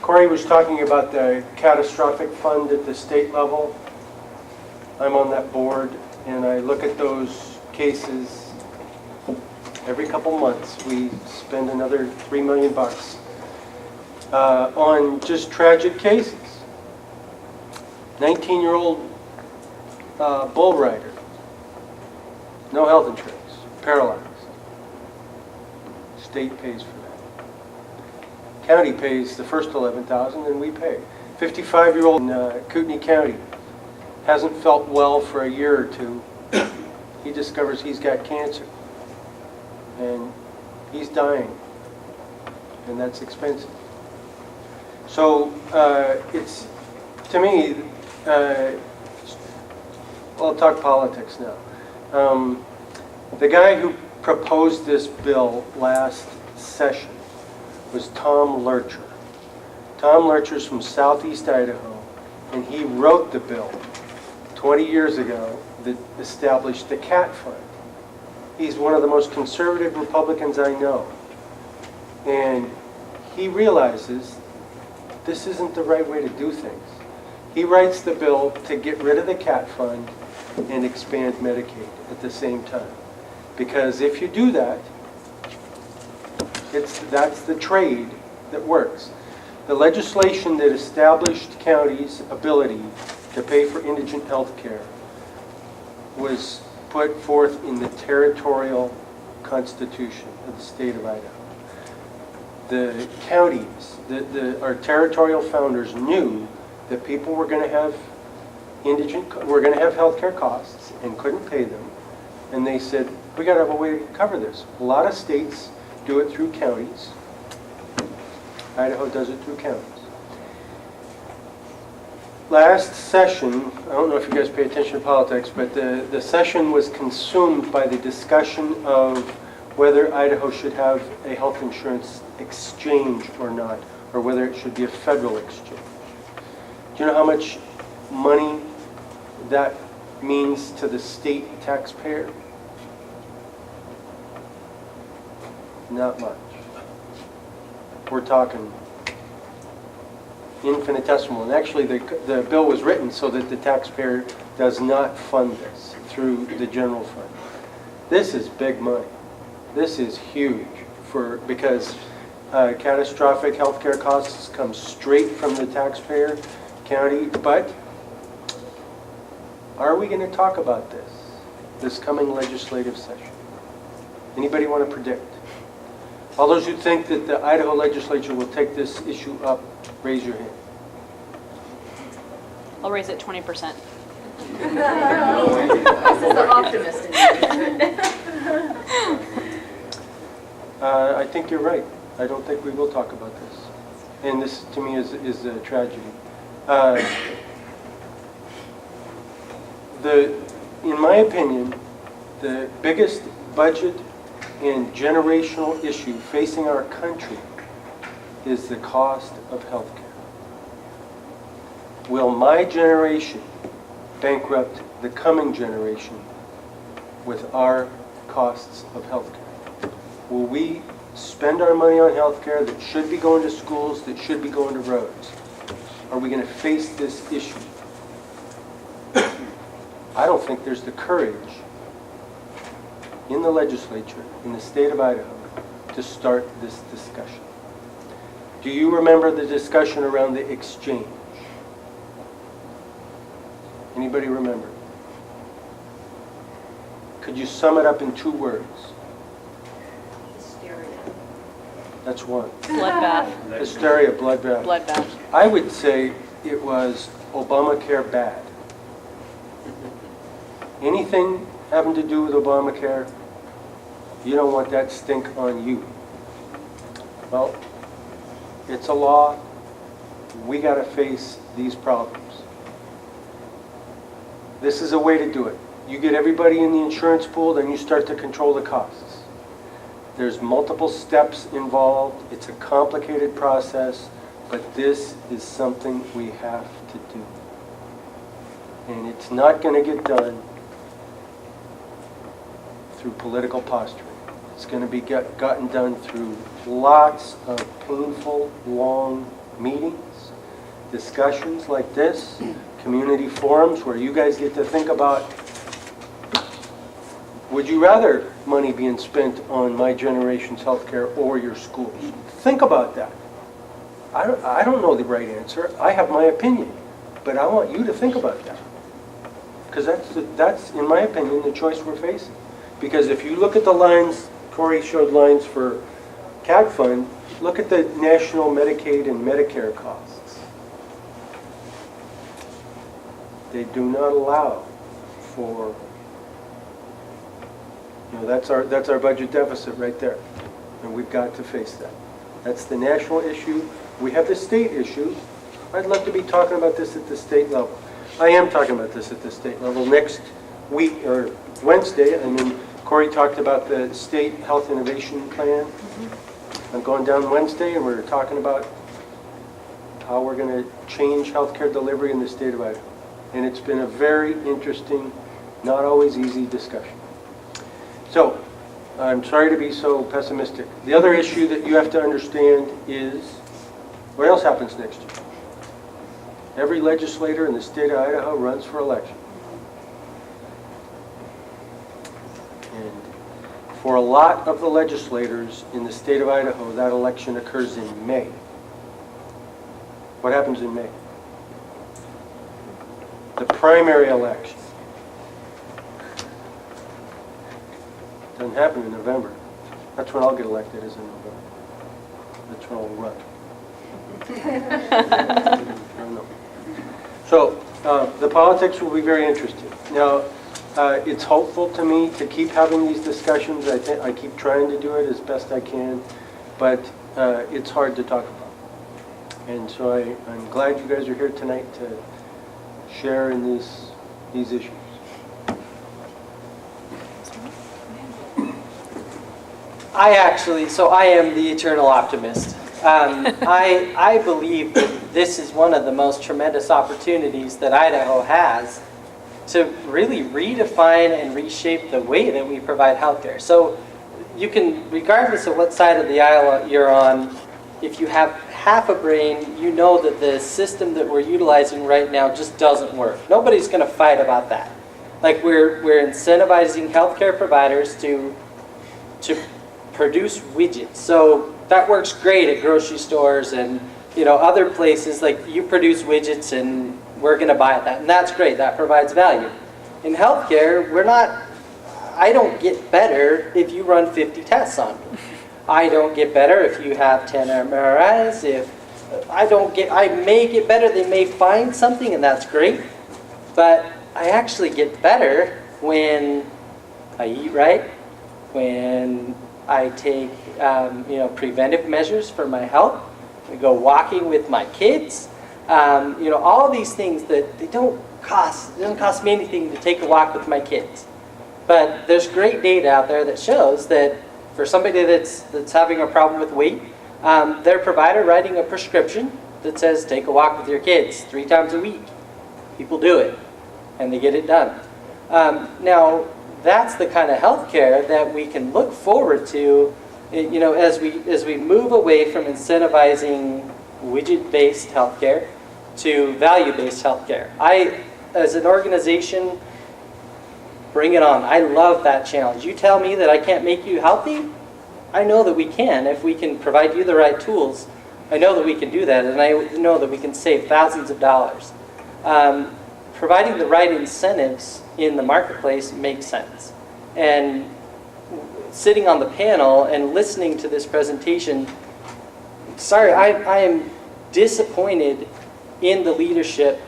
Corey was talking about the catastrophic fund at the state level. I'm on that board, and I look at those cases every couple months. We spend another $3 million on just tragic cases. 19-year-old bull rider, no health insurance, paralyzed. State pays for that. County pays the first $11,000, and we pay. 55-year-old in Kootenai County hasn't felt well for a year or two. He discovers he's got cancer, and he's dying, and that's expensive. So it's, to me, I'll talk politics now. The guy who proposed this bill last session was Tom Lurcher. Tom Lurcher's from southeast Idaho, and he wrote the bill 20 years ago that established the CAT fund. He's one of the most conservative Republicans I know. And he realizes this isn't the right way to do things. He writes the bill to get rid of the CAT fund and expand Medicaid at the same time. Because if you do that, that's the trade that works. The legislation that established counties' ability to pay for indigent health care was put forth in the territorial constitution of the state of Idaho. The counties, our territorial founders knew that people were going to have health care costs and couldn't pay them, and they said, we got to have a way to cover this. A lot of states do it through counties. Idaho does it through counties. Last session, I don't know if you guys pay attention to politics, but the session was consumed by the discussion of whether Idaho should have a health insurance exchange or not, or whether it should be a federal exchange. Do you know how much money that means to the state taxpayer? Not much. We're talking infinitesimal. And actually, the bill was written so that the taxpayer does not fund this through the general fund. This is big money. This is huge because catastrophic health care costs come straight from the taxpayer county. But are we going to talk about this coming legislative session? Anybody want to predict? All those who think that the Idaho Legislature will take this issue up, raise your hand. I'll raise it 20%. This is the optimist in you. I think you're right. I don't think we will talk about this. And this, to me, is a tragedy. In my opinion, the biggest budget and generational issue facing our country is the cost of health care. Will my generation bankrupt the coming generation with our costs of health care? Will we spend our money on health care that should be going to schools, that should be going to roads? Are we going to face this issue? I don't think there's the courage in the legislature, in the state of Idaho, to start this discussion. Do you remember the discussion around the exchange? Anybody remember? Could you sum it up in 2 words? Hysteria. That's one. Bloodbath. Hysteria, bloodbath. Bloodbath. I would say it was Obamacare bad. anything having to do with Obamacare, you don't want that stink on you. Well, it's a law. We got to face these problems. This is a way to do it. You get everybody in the insurance pool, then you start to control the costs. There's multiple steps involved. It's a complicated process, but this is something we have to do. And it's not going to get done through political posturing. It's going to be gotten done through lots of painful, long meetings, discussions like this, community forums where you guys get to think about, would you rather money being spent on my generation's healthcare or your schools? Think about that. I don't know the right answer. I have my opinion, but I want you to think about that. Because that's, in my opinion, the choice we're facing. Because if you look at the lines, Corey showed lines for CAG Fund, look at the national Medicaid and Medicare costs. They do not allow for, that's our budget deficit right there. And we've got to face that. That's the national issue. We have the state issue. I'd love to be talking about this at the state level. I am talking about this at the state level. Next week, or Wednesday, Corey talked about the state health innovation plan. I'm going down Wednesday, and we're talking about how we're going to change healthcare delivery in the state of Idaho. And it's been a very interesting, not always easy discussion. So, I'm sorry to be so pessimistic. The other issue that you have to understand is, what else happens next year? Every legislator in the state of Idaho runs for election. And for a lot of the legislators in the state of Idaho, that election occurs in May. What happens in May? The primary election. Doesn't happen in November. That's when I'll get elected, is in November. That's when I'll run. I don't know. So the politics will be very interesting. Now, it's hopeful to me to keep having these discussions. I keep trying to do it as best I can, but it's hard to talk about. And so I'm glad you guys are here tonight to share in these issues. I am the eternal optimist. I believe that this is one of the most tremendous opportunities that Idaho has to really redefine and reshape the way that we provide healthcare. So you can, regardless of what side of the aisle you're on, if you have half a brain, you know that the system that we're utilizing right now just doesn't work. Nobody's going to fight about that. Like we're incentivizing healthcare providers to produce widgets. So that works great at grocery stores and other places. Like you produce widgets and we're going to buy that, and that's great. That provides value. In healthcare, I don't get better if you run 50 tests on me. I don't get better if you have 10 MRIs. I may get better. They may find something, and that's great. But I actually get better when I eat right, when I take preventive measures for my health. I go walking with my kids. All these things that it doesn't cost me anything to take a walk with my kids. But there's great data out there that shows that for somebody that's having a problem with weight, their provider writing a prescription that says take a walk with your kids 3 times a week. People do it, and they get it done. Now, that's the kind of healthcare that we can look forward to, as we move away from incentivizing widget-based healthcare to value-based healthcare. As an organization, bring it on. I love that challenge. You tell me that I can't make you healthy, I know that we can. If we can provide you the right tools, I know that we can do that, and I know that we can save thousands of dollars. Providing the right incentives in the marketplace makes sense. And sitting on the panel and listening to this presentation, sorry, I am disappointed in the leadership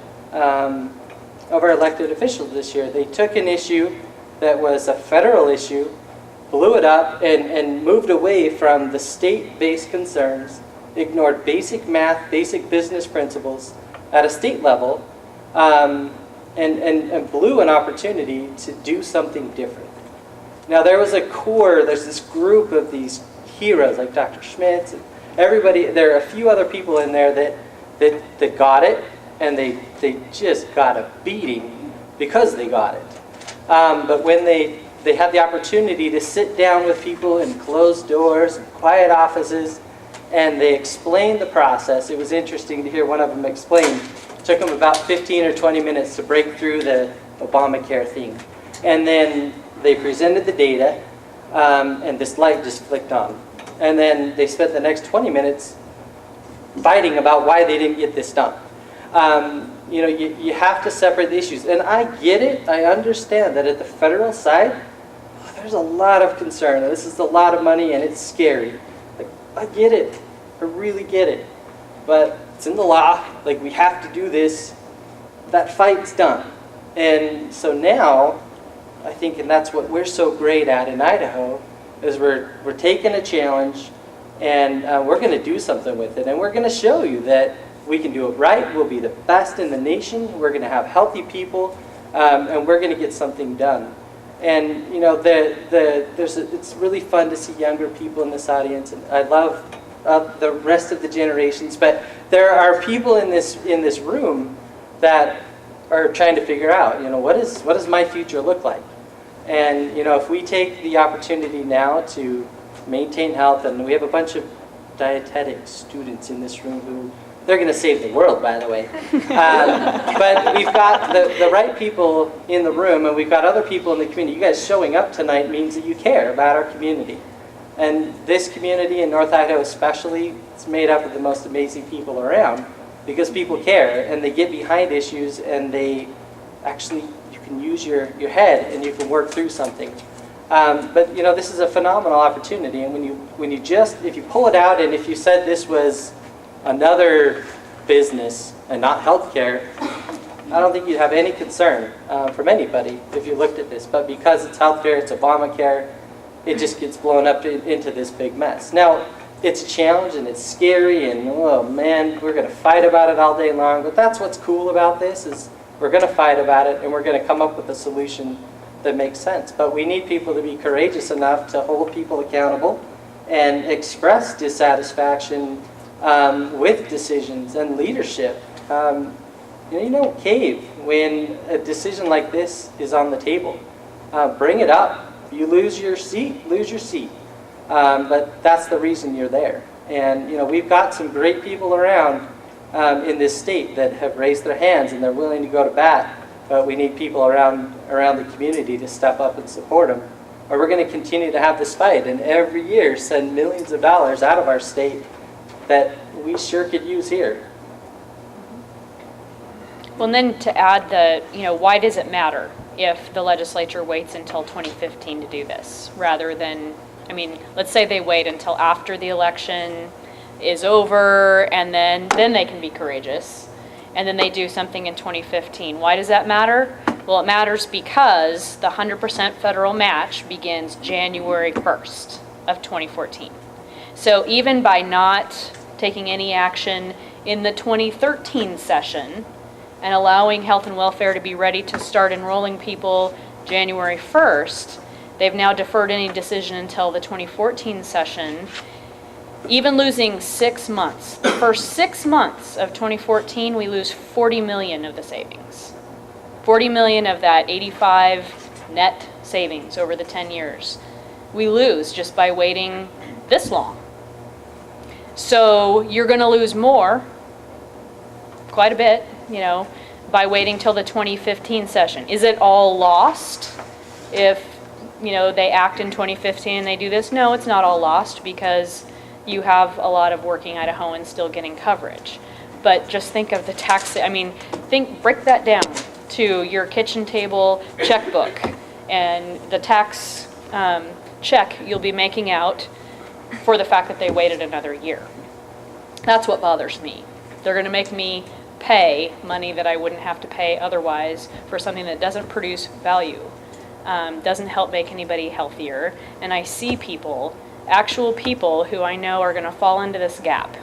of our elected officials this year. They took an issue that was a federal issue, blew it up, and moved away from the state-based concerns, ignored basic math, basic business principles at a state level, and blew an opportunity to do something different. Now there's this group of these heroes like Dr. Schmidt, and everybody, there are a few other people in there that got it, and they just got a beating because they got it. But when they had the opportunity to sit down with people in closed doors and quiet offices, and they explained the process. It was interesting to hear one of them explain. It took them about 15 or 20 minutes to break through the Obamacare thing. And then they presented the data, and this light just flicked on. And then they spent the next 20 minutes fighting about why they didn't get this done. You have to separate the issues. And I get it. I understand that at the federal side, there's a lot of concern. This is a lot of money, and it's scary. I get it. I really get it. But it's in the law. We have to do this. That fight's done. And so now, I think, and that's what we're so great at in Idaho, is we're taking a challenge, and we're going to do something with it. And we're going to show you that we can do it right. We'll be the best in the nation. We're going to have healthy people, and we're going to get something done. And it's really fun to see younger people in this audience, and I love the rest of the generations. But there are people in this room that are trying to figure out, what does my future look like? And if we take the opportunity now to maintain health, and we have a bunch of dietetic students in this room who they're going to save the world, by the way. But we've got the right people in the room, and we've got other people in the community. You guys showing up tonight means that you care about our community. And this community in North Idaho especially, it's made up of the most amazing people around, because people care, and they get behind issues, and they actually, you can use your head, and you can work through something. But this is a phenomenal opportunity, and if you pull it out, and if you said this was another business and not healthcare, I don't think you'd have any concern from anybody if you looked at this. But because it's healthcare, it's Obamacare, it just gets blown up into this big mess. Now, it's a challenge and it's scary, and oh man, we're going to fight about it all day long. But that's what's cool about this, is we're going to fight about it, and we're going to come up with a solution that makes sense. But we need people to be courageous enough to hold people accountable and express dissatisfaction with decisions and leadership. You don't cave when a decision like this is on the table. Bring it up. If you lose your seat, lose your seat. But that's the reason you're there. And we've got some great people around in this state that have raised their hands, and they're willing to go to bat. But we need people around the community to step up and support them, or we're going to continue to have this fight, and every year send millions of dollars out of our state that we sure could use here. Well, and then to add why does it matter if the legislature waits until 2015 to do this, rather than, let's say they wait until after the election is over, and then they can be courageous, and then they do something in 2015. Why does that matter? Well, it matters because the 100% federal match begins January 1st of 2014. So even by not taking any action in the 2013 session and allowing health and welfare to be ready to start enrolling people January 1st, they've now deferred any decision until the 2014 session. Even losing 6 months, the first 6 months of 2014, we lose 40 million of the savings. 40 million of that 85 net savings over the 10 years. We lose just by waiting this long. So you're going to lose more, quite a bit, by waiting till the 2015 session. Is it all lost if, they act in 2015 and they do this? No, it's not all lost, because you have a lot of working Idahoans still getting coverage. But just think of the tax, break that down to your kitchen table checkbook and the tax check you'll be making out for the fact that they waited another year. That's what bothers me. They're going to make me pay money that I wouldn't have to pay otherwise for something that doesn't produce value, doesn't help make anybody healthier. And I see people, actual people who I know are going to fall into this gap.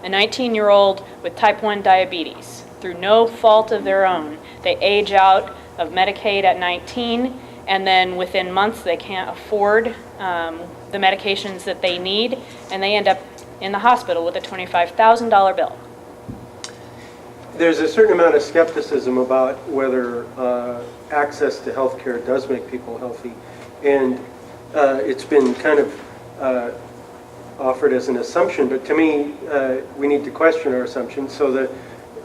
A 19-year-old with type 1 diabetes, through no fault of their own, they age out of Medicaid at 19, and then within months they can't afford the medications that they need, and they end up in the hospital with a $25,000 bill. There's a certain amount of skepticism about whether access to health care does make people healthy. And it's been kind of offered as an assumption, but to me, we need to question our assumptions. So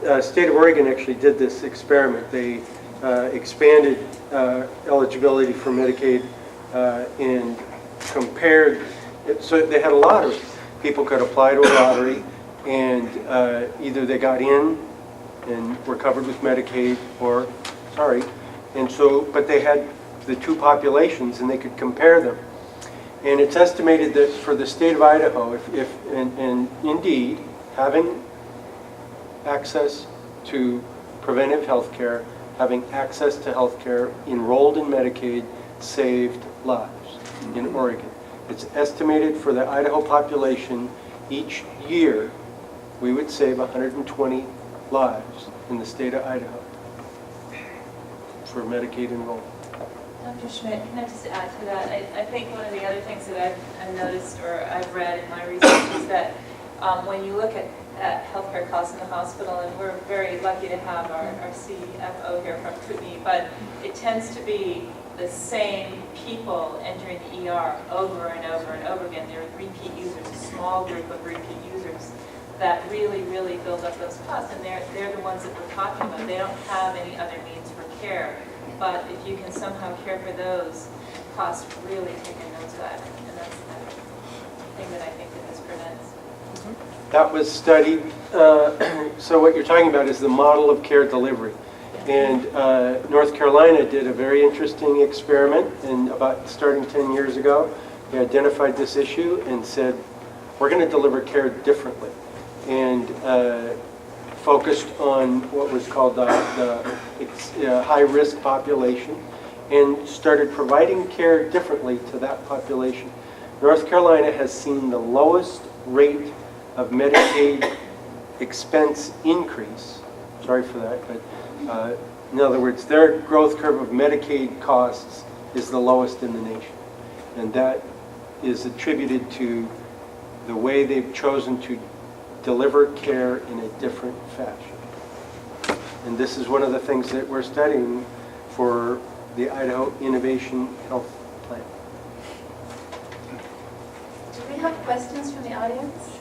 the state of Oregon actually did this experiment. They expanded eligibility for Medicaid and compared, so they had a lottery. People could apply to a lottery, and either they got in and were covered with Medicaid, or, and so, but they had the two populations and they could compare them. And it's estimated that for the state of Idaho, and indeed, having access to preventive health care, having access to health care enrolled in Medicaid saved lives in Oregon. It's estimated for the Idaho population each year we would save 120 lives in the state of Idaho for Medicaid enrollment. Dr. Schmidt, can I just add to that? I think one of the other things that I've noticed or I've read in my research is that when you look at healthcare costs in the hospital, and we're very lucky to have our CFO here from Kootenai, but it tends to be the same people entering the ER over and over and over again. They're repeat users, a small group of repeat users that really, really build up those costs, and they're the ones that we're talking about. They don't have any other means for care, but if you can somehow care for those, costs really take a nosedive, and that's the thing that I think that this prevents. That was studied. So what you're talking about is the model of care delivery. And North Carolina did a very interesting experiment, and about starting 10 years ago, they identified this issue and said, we're going to deliver care differently. And focused on what was called the high-risk population, and started providing care differently to that population. North Carolina has seen the lowest rate of Medicaid expense increase. Sorry for that, but in other words, their growth curve of Medicaid costs is the lowest in the nation. And that is attributed to the way they've chosen to deliver care in a different fashion. And this is one of the things that we're studying for the Idaho Innovation Health Plan. Do we have questions from the audience?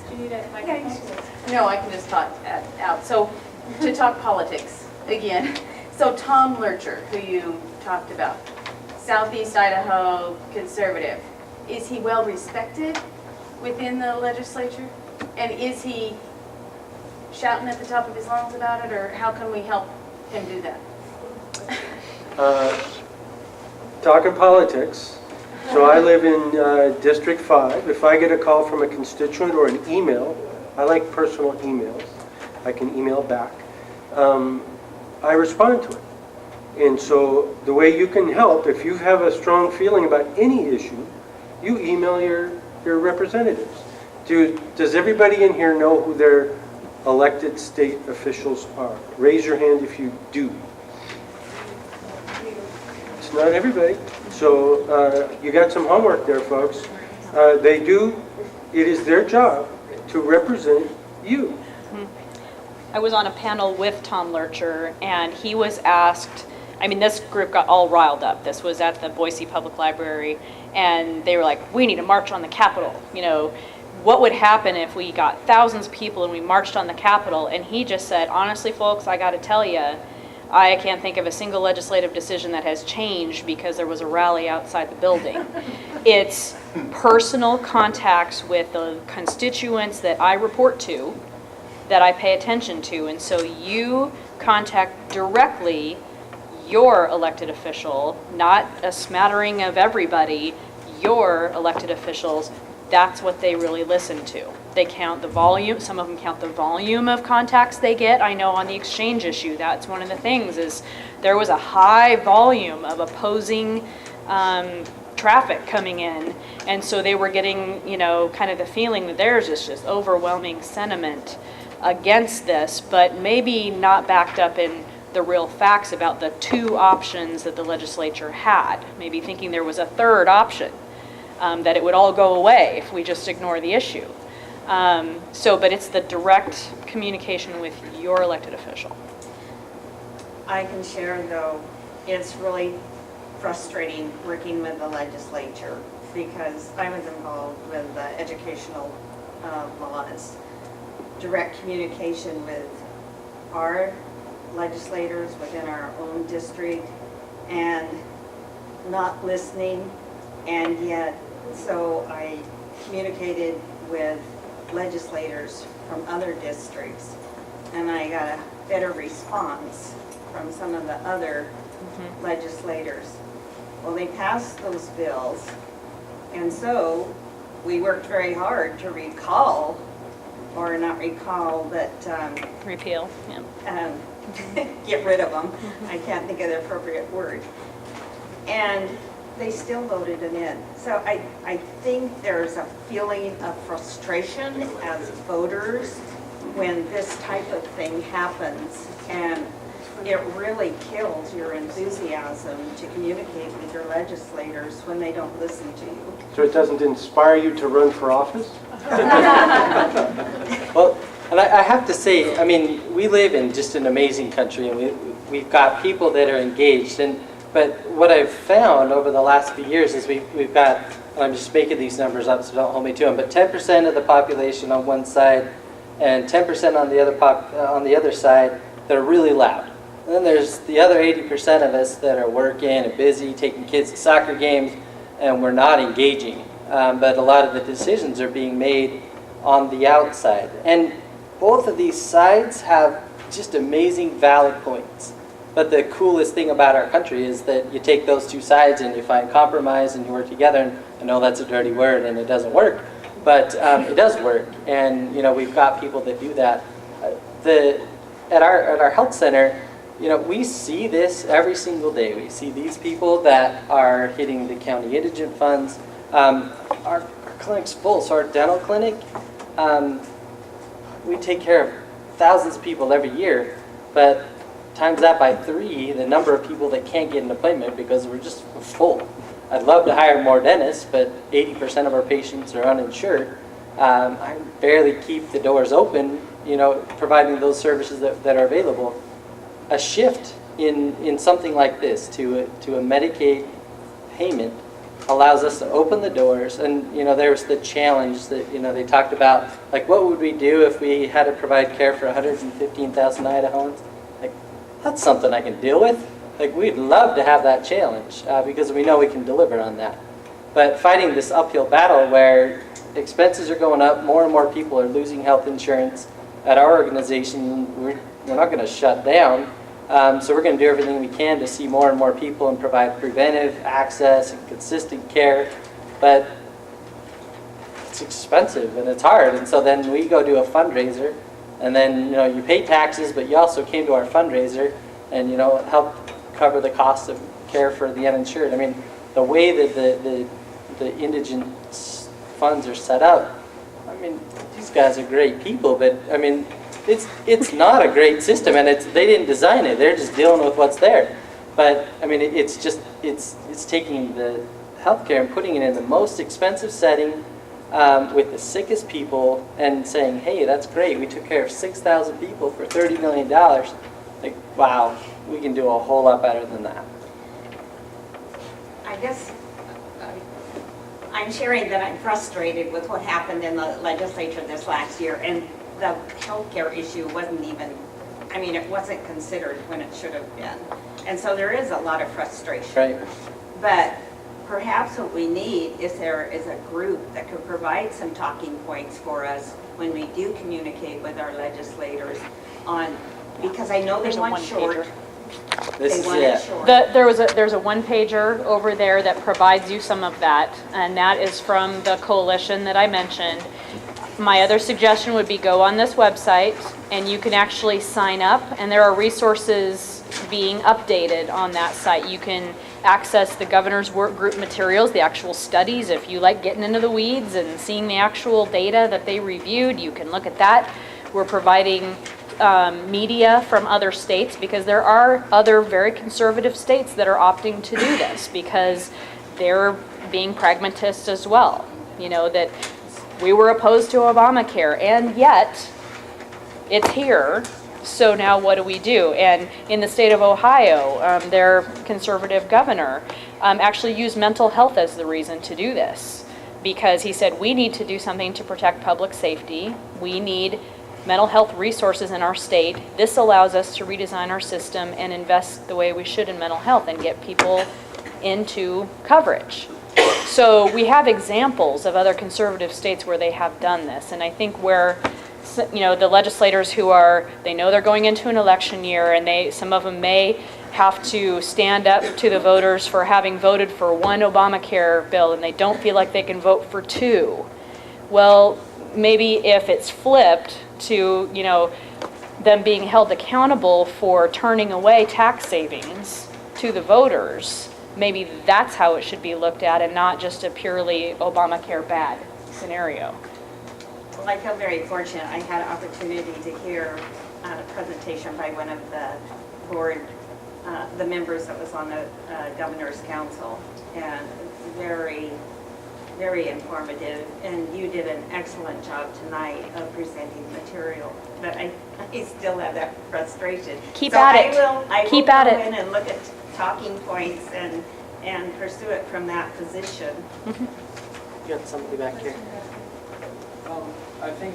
Do you need a microphone? No, I can just talk out. So, to talk politics again. So Tom Lurcher, who you talked about, Southeast Idaho conservative, is he well respected within the legislature? And is he shouting at the top of his lungs about it, or how can we help him do that? Talking politics. So I live in District 5. If I get a call from a constituent or an email, I like personal emails. I can email back. I respond to it. And so the way you can help, if you have a strong feeling about any issue, you email your representatives. Does everybody in here know who their elected state officials are? Raise your hand if you do. It's not everybody. So you got some homework there, folks. They do, it is their job to represent you. I was on a panel with Tom Lurcher, and he was asked, this group got all riled up. This was at the Boise Public Library, and they were like, we need to march on the Capitol. What would happen if we got thousands of people and we marched on the Capitol? And he just said, honestly, folks, I got to tell you, I can't think of a single legislative decision that has changed because there was a rally outside the building. It's personal contacts with the constituents that I report to, that I pay attention to. And so you contact directly your elected official, not a smattering of everybody, your elected officials. That's what they really listen to. They count the volume, some of them count the volume of contacts they get. I know on the exchange issue, that's one of the things, is there was a high volume of opposing traffic coming in. And so they were getting, kind of the feeling that there's just overwhelming sentiment against this, but maybe not backed up in the real facts about the two options that the legislature had. Maybe thinking there was a third option, that it would all go away if we just ignore the issue. But it's the direct communication with your elected official. I can share, though, it's really frustrating working with the legislature because I was involved with the educational laws, direct communication with our legislators within our own district and not listening, and yet so I communicated with legislators from other districts and I got a better response from some of the other legislators. Well, they passed those bills, and so we worked very hard to recall, or not recall, but Repeal, yeah. Get rid of them. I can't think of the appropriate word. And they still voted it in. So I think there's a feeling of frustration as voters when this type of thing happens, and it really kills your enthusiasm to communicate with your legislators when they don't listen to you. So it doesn't inspire you to run for office? Well, and I have to say, I mean, we live in just an amazing country, and we've got people that are engaged. But what I've found over the last few years is we've got, and I'm just making these numbers up, so don't hold me to them, but 10% of the population on one side and 10% on the other side that are really loud. And then there's the other 80% of us that are working and busy, taking kids to soccer games, and we're not engaging. But a lot of the decisions are being made on the outside. And both of these sides have just amazing valid points. But the coolest thing about our country is that you take those two sides and you find compromise and you work together. And I know that's a dirty word and it doesn't work, but it does work. And we've got people that do that. At our health center, we see this every single day. We see these people that are hitting the county indigent funds. Our clinic's full, so our dental clinic, we take care of thousands of people every year, but times that by 3, the number of people that can't get an appointment because we're full. I'd love to hire more dentists, but 80% of our patients are uninsured. I barely keep the doors open, providing those services that are available. A shift in something like this to a Medicaid payment allows us to open the doors. And there's the challenge that they talked about, like what would we do if we had to provide care for 115,000 Idahoans? Like, that's something I can deal with. Like, we'd love to have that challenge because we know we can deliver on that. But fighting this uphill battle where expenses are going up, more and more people are losing health insurance. At our organization, we're not going to shut down. So we're going to do everything we can to see more and more people and provide preventive access and consistent care. But it's expensive and it's hard. And so then we go do a fundraiser, and then you pay taxes, but you also came to our fundraiser and help cover the cost of care for the uninsured. I mean, the way that the indigent funds are set up, I mean, these guys are great people, but I mean, it's not a great system, and they didn't design it. They're just dealing with what's there. But I mean, it's taking the healthcare and putting it in the most expensive setting with the sickest people and saying, hey, that's great. We took care of 6,000 people for $30 million. Like, wow, we can do a whole lot better than that. I guess I'm sharing that I'm frustrated with what happened in the legislature this last year, and the healthcare issue wasn't even, it wasn't considered when it should have been. And so there is a lot of frustration. Right. But perhaps what we need is there is a group that could provide some talking points for us when we do communicate with our legislators on, because I know There's they a want short. This They is want it. it short. There's a one-pager over there that provides you some of that, and that is from the coalition that I mentioned. My other suggestion would be go on this website and you can actually sign up, and there are resources being updated on that site. You can access the governor's work group materials, the actual studies. If you like getting into the weeds and seeing the actual data that they reviewed, you can look at that. We're providing media from other states, because there are other very conservative states that are opting to do this because they're being pragmatists as well. You know, that we were opposed to Obamacare, and yet it's here. So now what do we do? And in the state of Ohio, their conservative governor actually used mental health as the reason to do this, because he said we need to do something to protect public safety. We need mental health resources in our state. This allows us to redesign our system and invest the way we should in mental health and get people into coverage. So we have examples of other conservative states where they have done this, and I think where, you know, the legislators who are, they know they're going into an election year, and some of them may have to stand up to the voters for having voted for one Obamacare bill and they don't feel like they can vote for two. Well, maybe if it's flipped to, you know, them being held accountable for turning away tax savings to the voters, maybe that's how it should be looked at, and not just a purely Obamacare bad scenario. Well, I feel very fortunate. I had an opportunity to hear a presentation by one of the board, the members that was on the Governor's Council, and very, very informative. And you did an excellent job tonight of presenting material, but I still have that frustration. Keep at it. I will Keep go at it. in and look at talking points and pursue it from that position. You got somebody back here. I think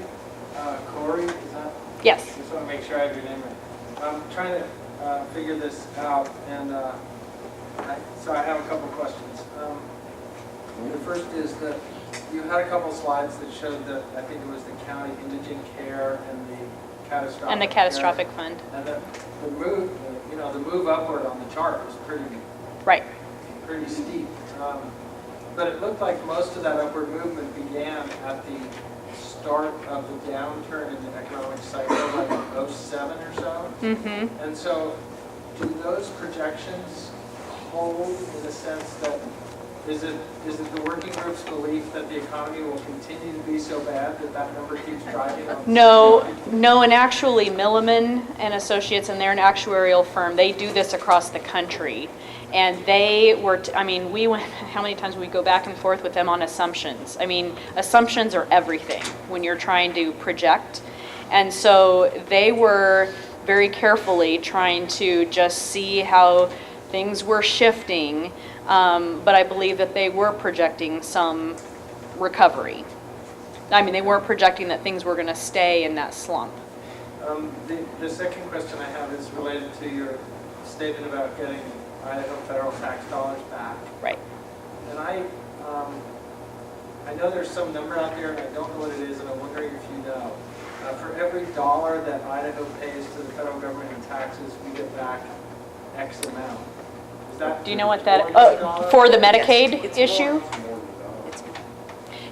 Corey, is that? Yes. Just want to make sure I have your name right. I'm trying to figure this out, and so I have a couple questions. The first is that you had a couple slides that showed that I think it was the county indigent care and the catastrophic And the catastrophic fund. And the move, the move upward on the chart was pretty steep. But it looked like most of that upward movement began at the start of the downturn in the economic cycle, like 2007 or so. Mm-hmm. And so do those projections hold in the sense that, is it the working group's belief that the economy will continue to be so bad that that number keeps driving up? No, and actually Milliman and Associates, and they're an actuarial firm, they do this across the country. And they were, we went, how many times we go back and forth with them on assumptions? I mean, assumptions are everything when you're trying to project. And so they were very carefully trying to just see how things were shifting. But I believe that they were projecting some recovery. They weren't projecting that things were going to stay in that slump. The second question I have is related to your statement about getting Idaho federal tax dollars back. Right. And I know there's some number out there, and I don't know what it is, and I'm wondering if you know. For every dollar that Idaho pays to the federal government in taxes, we get back X amount. Is that? Do you know what that, for the Medicaid issue?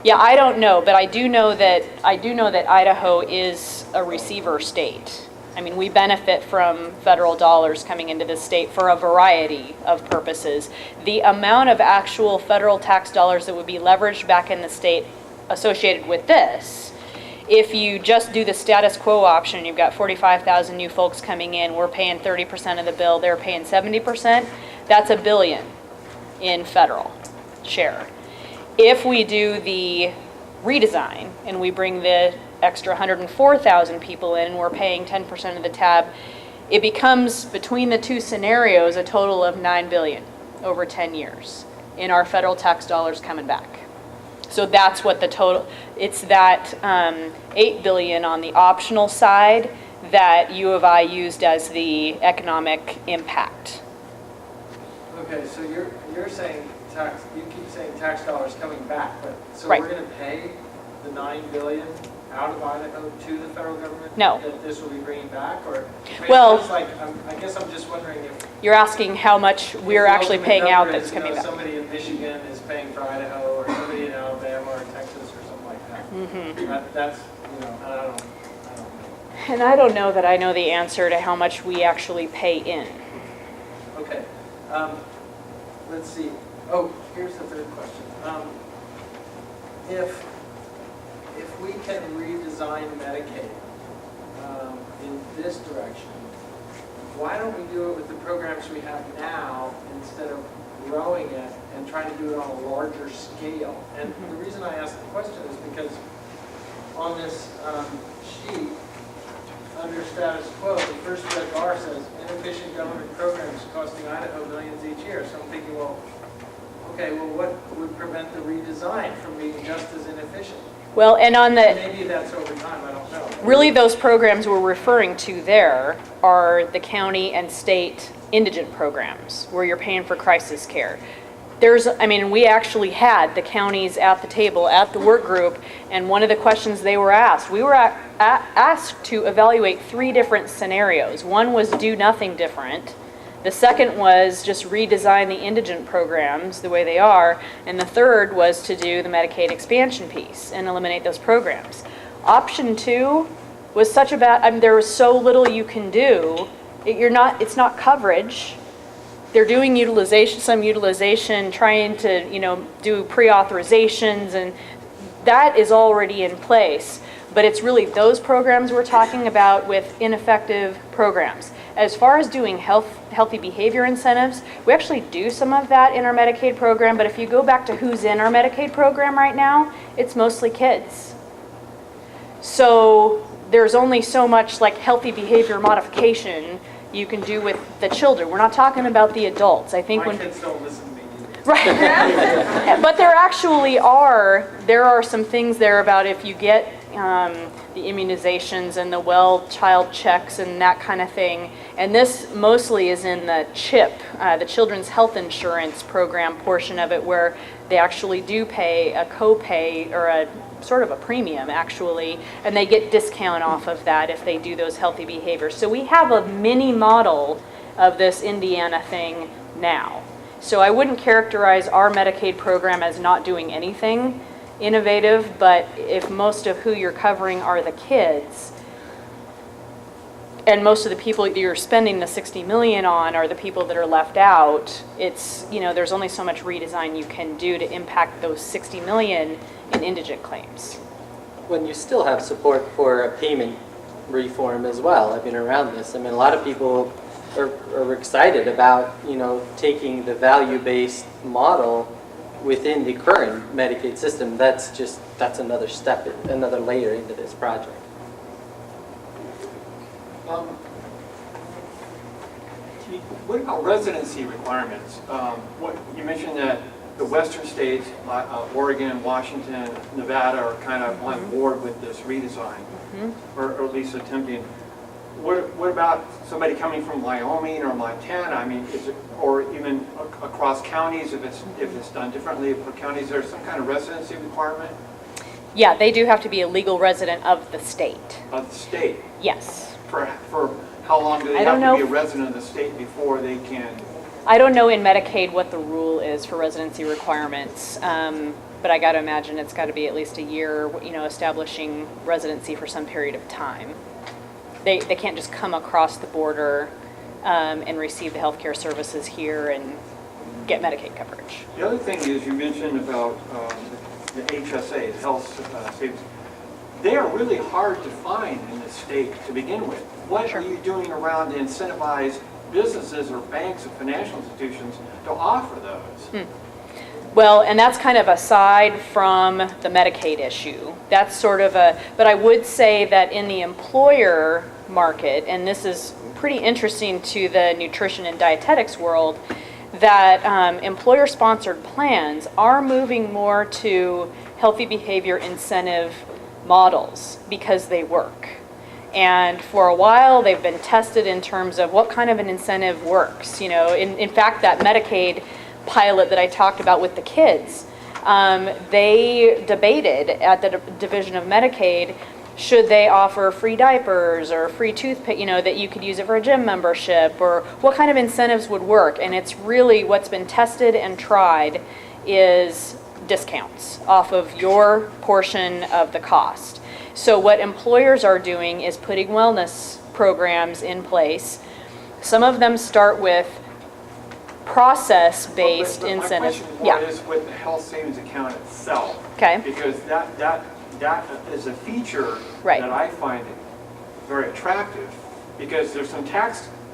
Yeah, I don't know, but I do know that Idaho is a receiver state. We benefit from federal dollars coming into the state for a variety of purposes. The amount of actual federal tax dollars that would be leveraged back in the state associated with this, if you just do the status quo option, you've got 45,000 new folks coming in, we're paying 30% of the bill, they're paying 70%, that's $1 billion in federal share. If we do the redesign and we bring the extra 104,000 people in and we're paying 10% of the tab, it becomes, between the two scenarios, a total of $9 billion over 10 years in our federal tax dollars coming back. So that's what the total, it's that $8 billion on the optional side that U of I used as the economic impact. Okay, so you're saying you keep saying tax dollars coming back, but so Right. we're going to pay the $9 billion out of Idaho to the federal government? No. That this will be bringing back, or? Well- It's like, I guess I'm just wondering if. You're asking how much we're if the actually ultimate paying out number that's is, coming back. Somebody in Michigan is paying for Idaho, or somebody in Alabama or Texas or something like that. That's, you know, I don't know. And I don't know that I know the answer to how much we actually pay in. Okay, let's see. Oh, here's the third question. If we can redesign Medicaid in this direction, why don't we do it with the programs we have now instead of growing it and trying to do it on a larger scale? And the reason I ask the question is because on this sheet, under status quo, the first red bar says inefficient government programs costing Idaho millions each year. So I'm thinking, well, okay, well, what would prevent the redesign from being just as inefficient? Well, and on the, Maybe that's over time, I don't know. really those programs we're referring to there are the county and state indigent programs where you're paying for crisis care. I mean, we actually had the counties at the table at the work group, and one of the questions they were asked, we were asked to evaluate 3 different scenarios. One was do nothing different. The second was just redesign the indigent programs the way they are. And the third was to do the Medicaid expansion piece and eliminate those programs. Option 2 was such a bad, I mean, there was so little you can do. It's not coverage. They're doing some utilization, trying to, do pre-authorizations, and that is already in place. But it's really those programs we're talking about with ineffective programs. As far as doing healthy behavior incentives, we actually do some of that in our Medicaid program, but if you go back to who's in our Medicaid program right now, it's mostly kids. So there's only so much like healthy behavior modification you can do with the children. We're not talking about the adults. I think My kids don't listen to me either. Right. But there are some things there about if you get the immunizations and the well child checks and that kind of thing. And this mostly is in the CHIP, the Children's Health Insurance Program portion of it, where they actually do pay a copay or a sort of a premium actually, and they get discount off of that if they do those healthy behaviors. So we have a mini model of this Indiana thing now. So I wouldn't characterize our Medicaid program as not doing anything innovative, but if most of who you're covering are the kids, and most of the people that you're spending the $60 million on are the people that are left out, it's, there's only so much redesign you can do to impact those $60 million in indigent claims. When you still have support for a payment reform as well, around this. A lot of people are excited about, taking the value-based model within the current Medicaid system. That's another step, another layer into this project. What about residency requirements? What you mentioned that the western states, Oregon, Washington, Nevada, are kind of on board with this redesign, or at least attempting. What about somebody coming from Wyoming or Montana? Is it, or even across counties, if it's done differently per counties, is there some kind of residency requirement? Yeah, they do have to be a legal resident of the state. Of the state? Yes. For how long do they have to be a resident of the state before they can? I don't know in Medicaid what the rule is for residency requirements, but I got to imagine it's got to be at least a year, establishing residency for some period of time. They can't just come across the border and receive the healthcare services here and get Medicaid coverage. The other thing is you mentioned about the HSAs, health savings. They are really hard to find in the state to begin with. What are you doing around to incentivize businesses or banks or financial institutions to offer those? Well, and that's kind of aside from the Medicaid issue. That's sort of but I would say that in the employer market, and this is pretty interesting to the nutrition and dietetics world, that employer-sponsored plans are moving more to healthy behavior incentive models because they work. And for a while, they've been tested in terms of what kind of an incentive works. In fact, that Medicaid pilot that I talked about with the kids, they debated at the Division of Medicaid, should they offer free diapers or free toothpaste, that you could use it for a gym membership, or what kind of incentives would work. And it's really what's been tested and tried is discounts off of your portion of the cost. So what employers are doing is putting wellness programs in place. Some of them start with process-based incentives. My question is with the health savings account itself. Okay. Because that is a feature Right. that I find very attractive, because there's some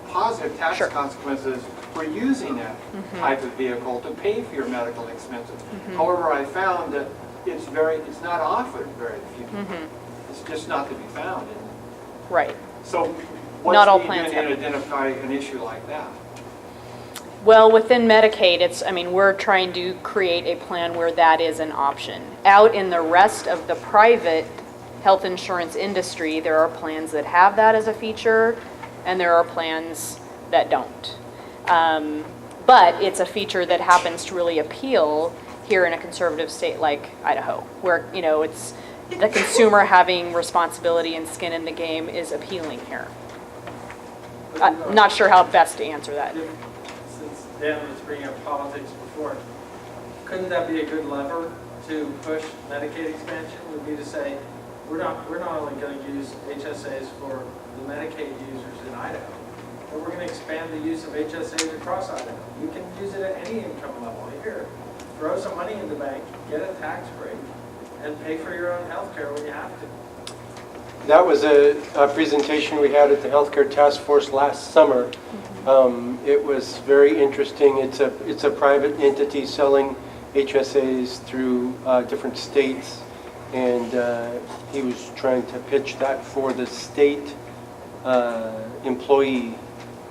positive tax Sure. consequences for using that type of vehicle to pay for your medical expenses. However, I found that it's not offered very few. It's just not to be found. Right. So Not all what's plans needed have to identify an issue like that? Well, within Medicaid, we're trying to create a plan where that is an option. Out in the rest of the private health insurance industry, there are plans that have that as a feature, and there are plans that don't. But it's a feature that happens to really appeal here in a conservative state like Idaho, where, it's the consumer having responsibility and skin in the game is appealing here. I'm not sure how best to answer that. Since Dan was bringing up politics before, couldn't that be a good lever to push Medicaid expansion? Would be to say, we're not only going to use HSAs for the Medicaid users in Idaho, but we're going to expand the use of HSAs across Idaho. You can use it at any income level. Here, throw some money in the bank, get a tax break, and pay for your own health care when you have to. That was a presentation we had at the Healthcare Task Force last summer. It was very interesting. It's a private entity selling HSAs through different states, and he was trying to pitch that for the state employee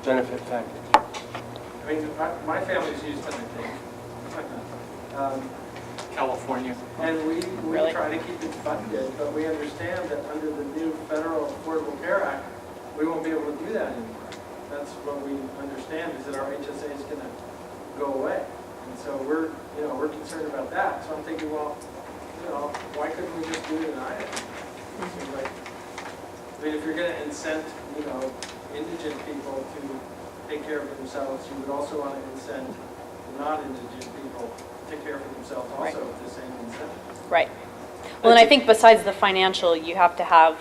benefit package. My family's used it, I think. California. And we Really? try to keep it funded, but we understand that under the new federal Affordable Care Act, we won't be able to do that anymore. That's what we understand, is that our HSA is going to go away. And so we're concerned about that. So I'm thinking, well, why couldn't we just do it in Idaho? If you're going to incent, indigent people to take care of themselves, you would also want to incent non-indigent people to take care of themselves also with the same incentive. Right. Well, and I think besides the financial, you have to have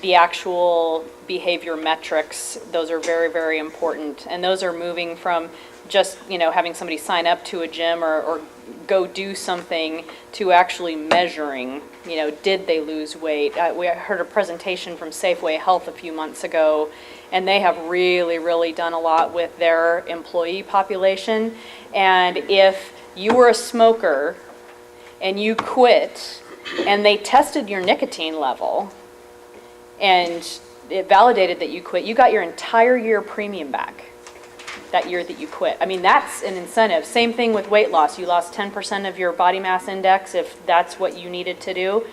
the actual behavior metrics. Those are very, very important. And those are moving from just, having somebody sign up to a gym or go do something to actually measuring, did they lose weight? We heard a presentation from Safeway Health a few months ago, and they have really, really done a lot with their employee population. And if you were a smoker and you quit and they tested your nicotine level and it validated that you quit, you got your entire year premium back that year that you quit. That's an incentive. Same thing with weight loss. You lost 10% of your body mass index if that's what you needed to do.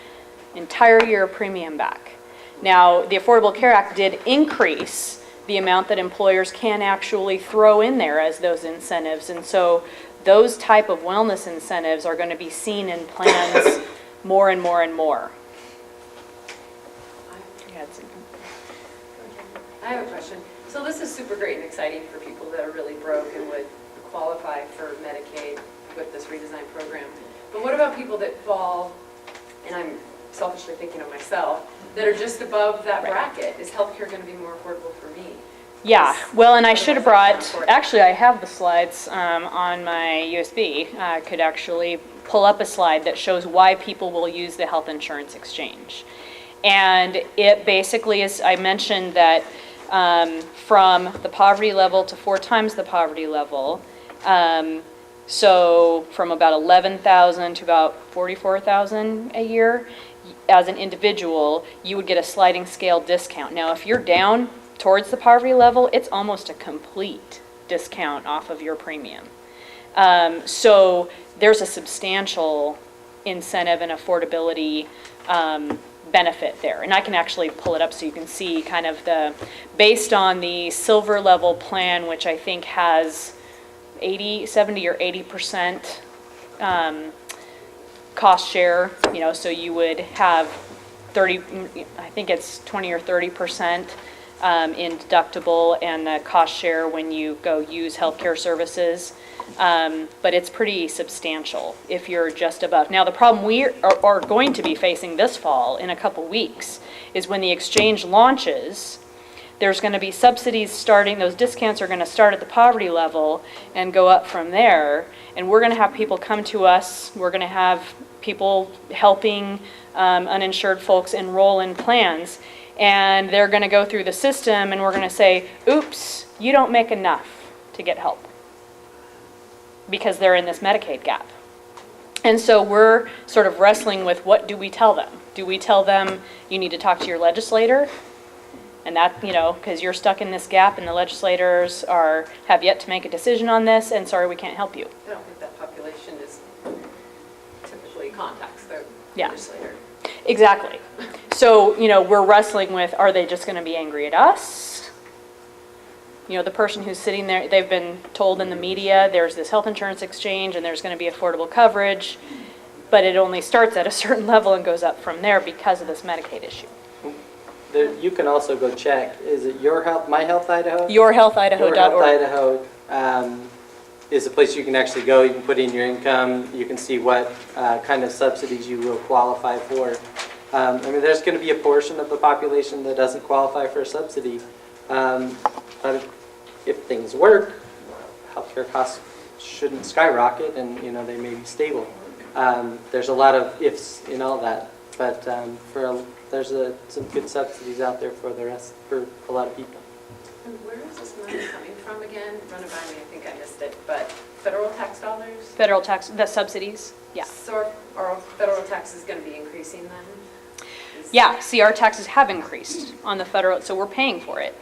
Entire year premium back. Now, the Affordable Care Act did increase the amount that employers can actually throw in there as those incentives. And so those type of wellness incentives are going to be seen in plans more and more and more. I have a question. So this is super great and exciting for people that are really broke and would qualify for Medicaid with this redesign program. But what about people that fall, and I'm selfishly thinking of myself, that are just above that bracket? Is healthcare going to be more affordable for me? Yeah, well, and I should have brought, actually I have the slides on my USB. I could actually pull up a slide that shows why people will use the health insurance exchange. And it basically is, I mentioned that from the poverty level to 4 times the poverty level, so from about 11,000 to about 44,000 a year, as an individual, you would get a sliding scale discount. Now, if you're down towards the poverty level, it's almost a complete discount off of your premium. So there's a substantial incentive and affordability benefit there. And I can actually pull it up so you can see kind of based on the silver level plan, which I think has 70 or 80% cost share, so you would have 30, I think it's 20 or 30% in deductible and the cost share when you go use healthcare services. But it's pretty substantial if you're just above. Now, the problem we are going to be facing this fall in a couple weeks is when the exchange launches, there's going to be subsidies starting, those discounts are going to start at the poverty level and go up from there. And we're going to have people come to us, we're going to have people helping uninsured folks enroll in plans. And they're going to go through the system and we're going to say, oops, you don't make enough to get help, because they're in this Medicaid gap. And so we're sort of wrestling with, what do we tell them? Do we tell them you need to talk to your legislator? And that, because you're stuck in this gap and the legislators have yet to make a decision on this, and sorry, we can't help you. I don't think that population is typically contacts the Yeah. legislator. Exactly. So, we're wrestling with, are they just going to be angry at us? The person who's sitting there, they've been told in the media there's this health insurance exchange and there's going to be affordable coverage, but it only starts at a certain level and goes up from there because of this Medicaid issue. You can also go check, is it Your Health, My Health Idaho? YourHealthIdaho.org. Your Health Idaho is a place you can actually go. You can put in your income. You can see what kind of subsidies you will qualify for. There's going to be a portion of the population that doesn't qualify for a subsidy. But if things work, healthcare costs shouldn't skyrocket, and they may be stable. There's a lot of ifs in all that, but there's some good subsidies out there for a lot of people. And where is this money coming from again? Run it by me, I think I missed it, but federal tax dollars? Federal tax, the subsidies, yeah. So are federal taxes going to be increasing then? Yeah, see, our taxes have increased on the federal, so we're paying for it.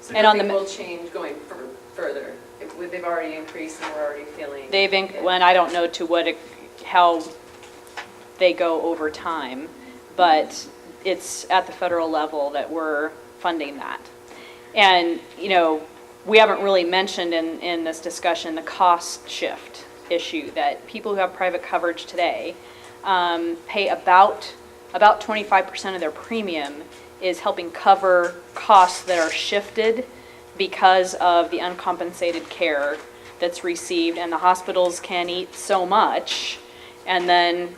So And on nothing the- will change going further? They've already increased and we're already feeling... When I don't know how they go over time, but it's at the federal level that we're funding that. And, we haven't really mentioned in this discussion the cost shift issue, that people who have private coverage today pay about 25% of their premium is helping cover costs that are shifted because of the uncompensated care that's received, and the hospitals can eat so much, and then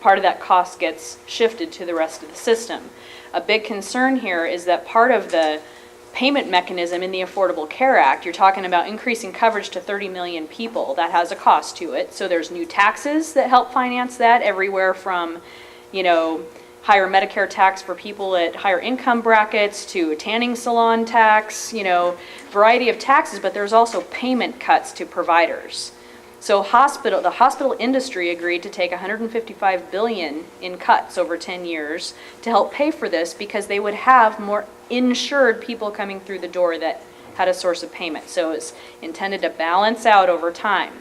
part of that cost gets shifted to the rest of the system. A big concern here is that part of the payment mechanism in the Affordable Care Act, you're talking about increasing coverage to 30 million people. That has a cost to it. So there's new taxes that help finance that, everywhere from, higher Medicare tax for people at higher income brackets to a tanning salon tax, variety of taxes, but there's also payment cuts to providers. So the hospital industry agreed to take $155 billion in cuts over 10 years to help pay for this, because they would have more insured people coming through the door that had a source of payment. So it's intended to balance out over time.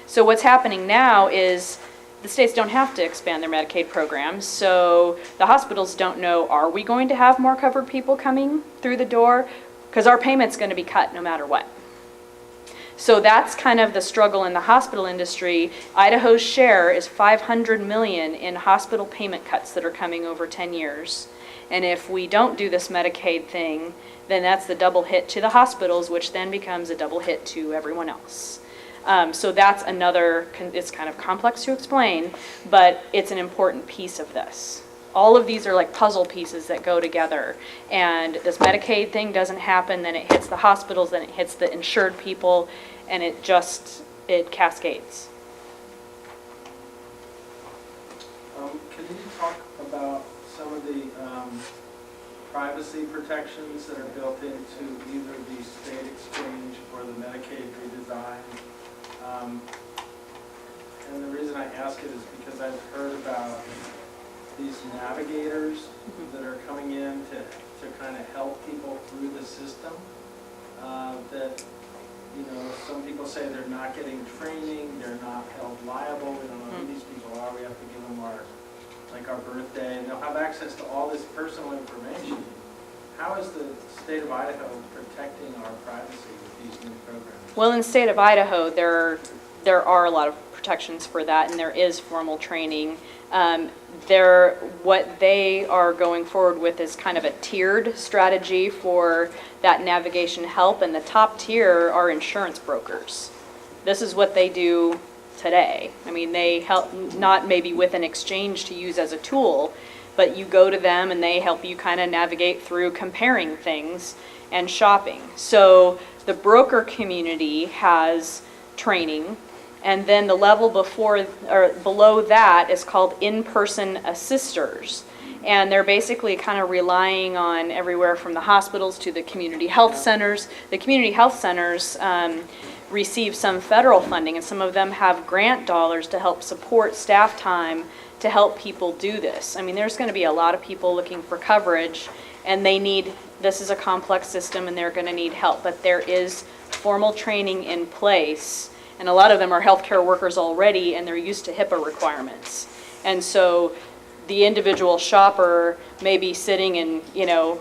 So what's happening now is the states don't have to expand their Medicaid programs, so the hospitals don't know, are we going to have more covered people coming through the door? Because our payment's going to be cut no matter what. So that's kind of the struggle in the hospital industry. Idaho's share is $500 million in hospital payment cuts that are coming over 10 years. And if we don't do this Medicaid thing, then that's the double hit to the hospitals, which then becomes a double hit to everyone else. So that's another, it's kind of complex to explain, but it's an important piece of this. All of these are like puzzle pieces that go together, and this Medicaid thing doesn't happen, then it hits the hospitals, then it hits the insured people, and it cascades. Can you talk about some of the privacy protections that are built into either the state exchange or the Medicaid redesign? And the reason I ask it is because I've heard about these navigators that are coming in to kind of help people through the system. That, some people say they're not getting training, they're not held liable, we don't know who these people are, we have to give them our birthday, and they'll have access to all this personal information. How is the state of Idaho protecting our privacy with these new programs? Well, in the state of Idaho, there are a lot of protections for that, and there is formal training. What they are going forward with is kind of a tiered strategy for that navigation help, and the top tier are insurance brokers. This is what they do today. I mean, they help, not maybe with an exchange to use as a tool, but you go to them and they help you kind of navigate through comparing things and shopping. So the broker community has training, and then the level before or below that is called in-person assisters. And they're basically kind of relying on everywhere from the hospitals to the community health centers. The community health centers receive some federal funding, and some of them have grant dollars to help support staff time to help people do this. I mean, there's going to be a lot of people looking for coverage, and this is a complex system, and they're going to need help. But there is formal training in place, and a lot of them are healthcare workers already, and they're used to HIPAA requirements. And so the individual shopper may be sitting and,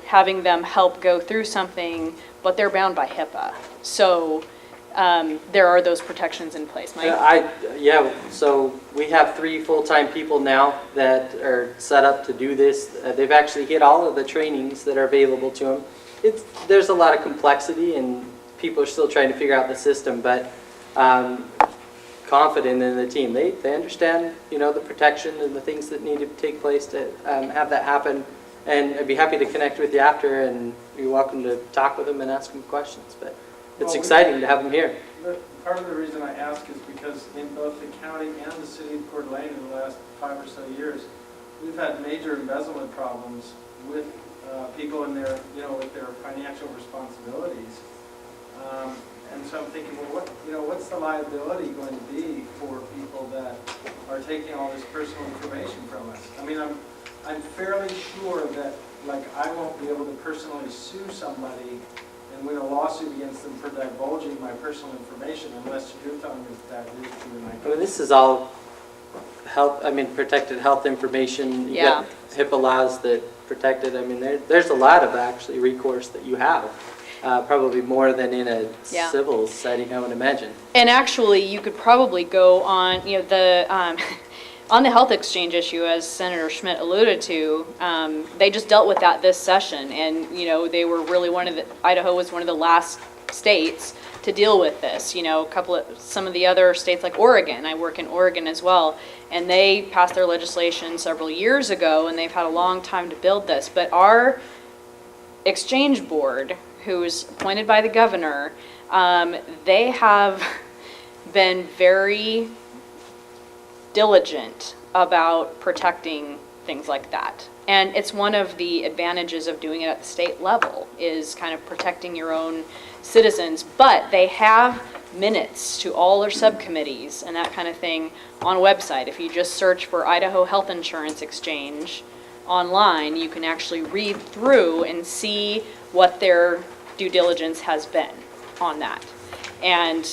having them help go through something, but they're bound by HIPAA. So there are those protections in place. Mike? So we have 3 full-time people now that are set up to do this. They've actually hit all of the trainings that are available to them. There's a lot of complexity, and people are still trying to figure out the system, but confident in the team. They understand, the protection and the things that need to take place to have that happen. And I'd be happy to connect with you after, and you're welcome to talk with them and ask them questions. But it's exciting to have them here. Part of the reason I ask is because in both the county and the city of Coeur d'Alene in the last 5 or so years, we've had major embezzlement problems with people in their, with their financial responsibilities. And so I'm thinking, well, what's the liability going to be for people that are taking all this personal information from us? I mean, I'm fairly sure that, I won't be able to personally sue somebody and win a lawsuit against them for divulging my personal information unless you're telling me that is true in my case. This is all protected health information. You Yeah. get HIPAA laws that protect it. I mean, there's a lot of actually recourse that you have. Probably more than in a civil setting, I would imagine. And actually, you could probably go on, on the health exchange issue, as Senator Schmidt alluded to. They just dealt with that this session, and they were really Idaho was one of the last states to deal with this. Some of the other states like Oregon. I work in Oregon as well, and they passed their legislation several years ago, and they've had a long time to build this. But our exchange board, who's appointed by the governor, they have been very diligent about protecting things like that. And it's one of the advantages of doing it at the state level, is kind of protecting your own citizens. But they have minutes to all their subcommittees and that kind of thing on a website. If you just search for Idaho Health Insurance Exchange online, you can actually read through and see what their due diligence has been on that. And,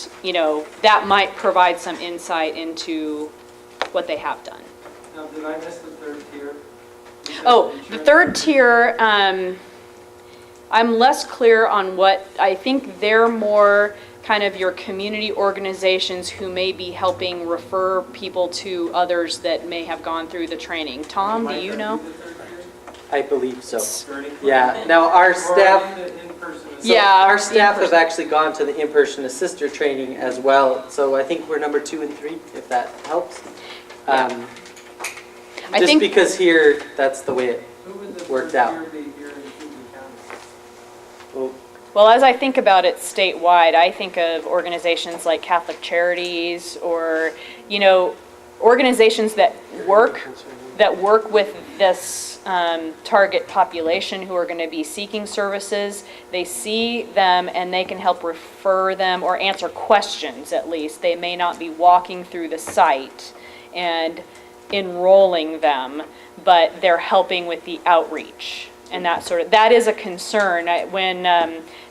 that might provide some insight into what they have done. Now, did I miss the third tier? The third tier, I'm less clear on what, I think they're more kind of your community organizations who may be helping refer people to others that may have gone through the training. Tom, do you know? I believe so. Yeah. Now our staff. Our staff have actually gone to the in-person assister training as well. So I think we're number 2 and 3, if that helps. Because here, that's the way it worked out. Well, as I think about it statewide, I think of organizations like Catholic Charities, or organizations that work with this target population who are going to be seeking services. They see them and they can help refer them or answer questions at least. They may not be walking through the site and enrolling them, but they're helping with the outreach and that is a concern. When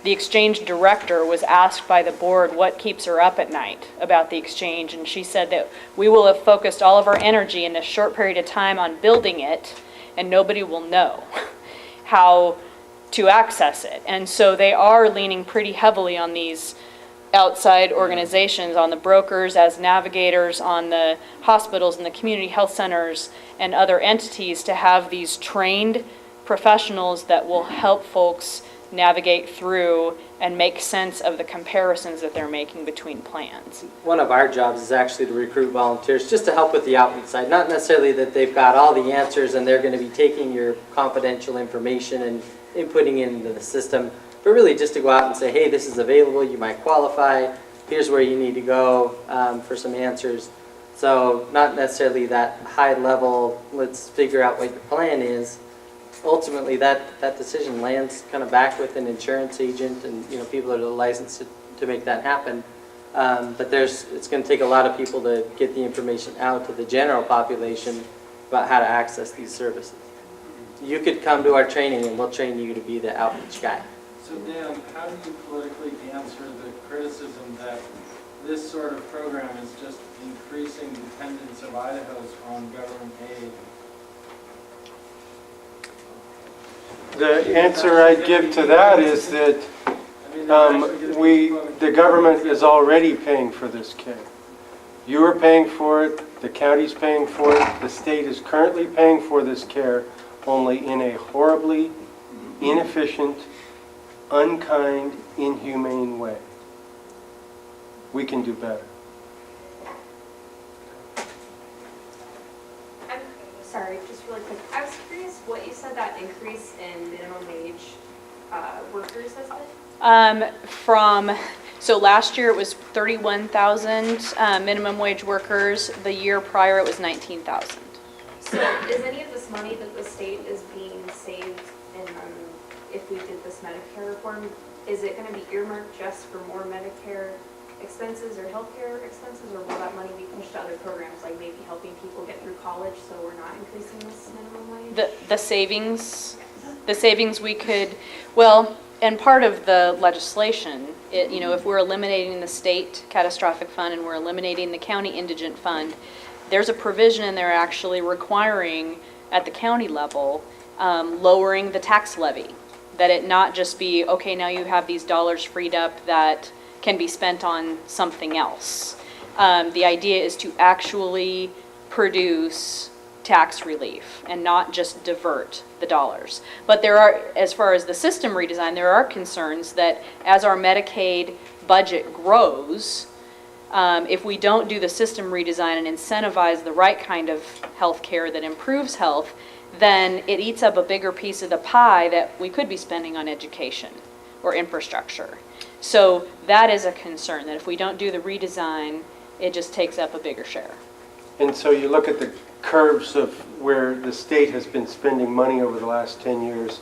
the exchange director was asked by the board what keeps her up at night about the exchange, and she said that we will have focused all of our energy in a short period of time on building it, and nobody will know how to access it. And so they are leaning pretty heavily on these outside organizations, on the brokers, as navigators, on the hospitals and the community health centers and other entities, to have these trained professionals that will help folks navigate through and make sense of the comparisons that they're making between plans. One of our jobs is actually to recruit volunteers just to help with the outreach side. Not necessarily that they've got all the answers and they're going to be taking your confidential information and inputting it into the system, but really just to go out and say, hey, this is available, you might qualify, here's where you need to go for some answers. So not necessarily that high level, let's figure out what your plan is. Ultimately, that decision lands kind of back with an insurance agent and people that are licensed to make that happen. But it's going to take a lot of people to get the information out to the general population about how to access these services. You could come to our training and we'll train you to be the outreach guy. So Dan, how do you politically answer the criticism that this sort of program is just increasing dependence of Idaho's on government aid? The answer I give to that is that the government is already paying for this care. You are paying for it, the county's paying for it, the state is currently paying for this care, only in a horribly inefficient, unkind, inhumane way. We can do better. I'm sorry, just really quick. I was curious what you said that increase in minimum wage workers has been? So last year it was 31,000 minimum wage workers. The year prior it was 19,000. So is any of this money that the state is being saved if we did this Medicare reform, is it going to be earmarked just for more Medicare expenses or healthcare expenses, or will that money be pushed to other programs, like maybe helping people get through college so we're not increasing this minimum wage? The savings we could, well, and part of the legislation, if we're eliminating the state catastrophic fund and we're eliminating the county indigent fund, there's a provision in there actually requiring at the county level lowering the tax levy, that it not just be, okay, now you have these dollars freed up that can be spent on something else. The idea is to actually produce tax relief and not just divert the dollars. But there are, as far as the system redesign, there are concerns that as our Medicaid budget grows, if we don't do the system redesign and incentivize the right kind of health care that improves health, then it eats up a bigger piece of the pie that we could be spending on education or infrastructure. So that is a concern, that if we don't do the redesign, it just takes up a bigger share. And so you look at the curves of where the state has been spending money over the last 10 years,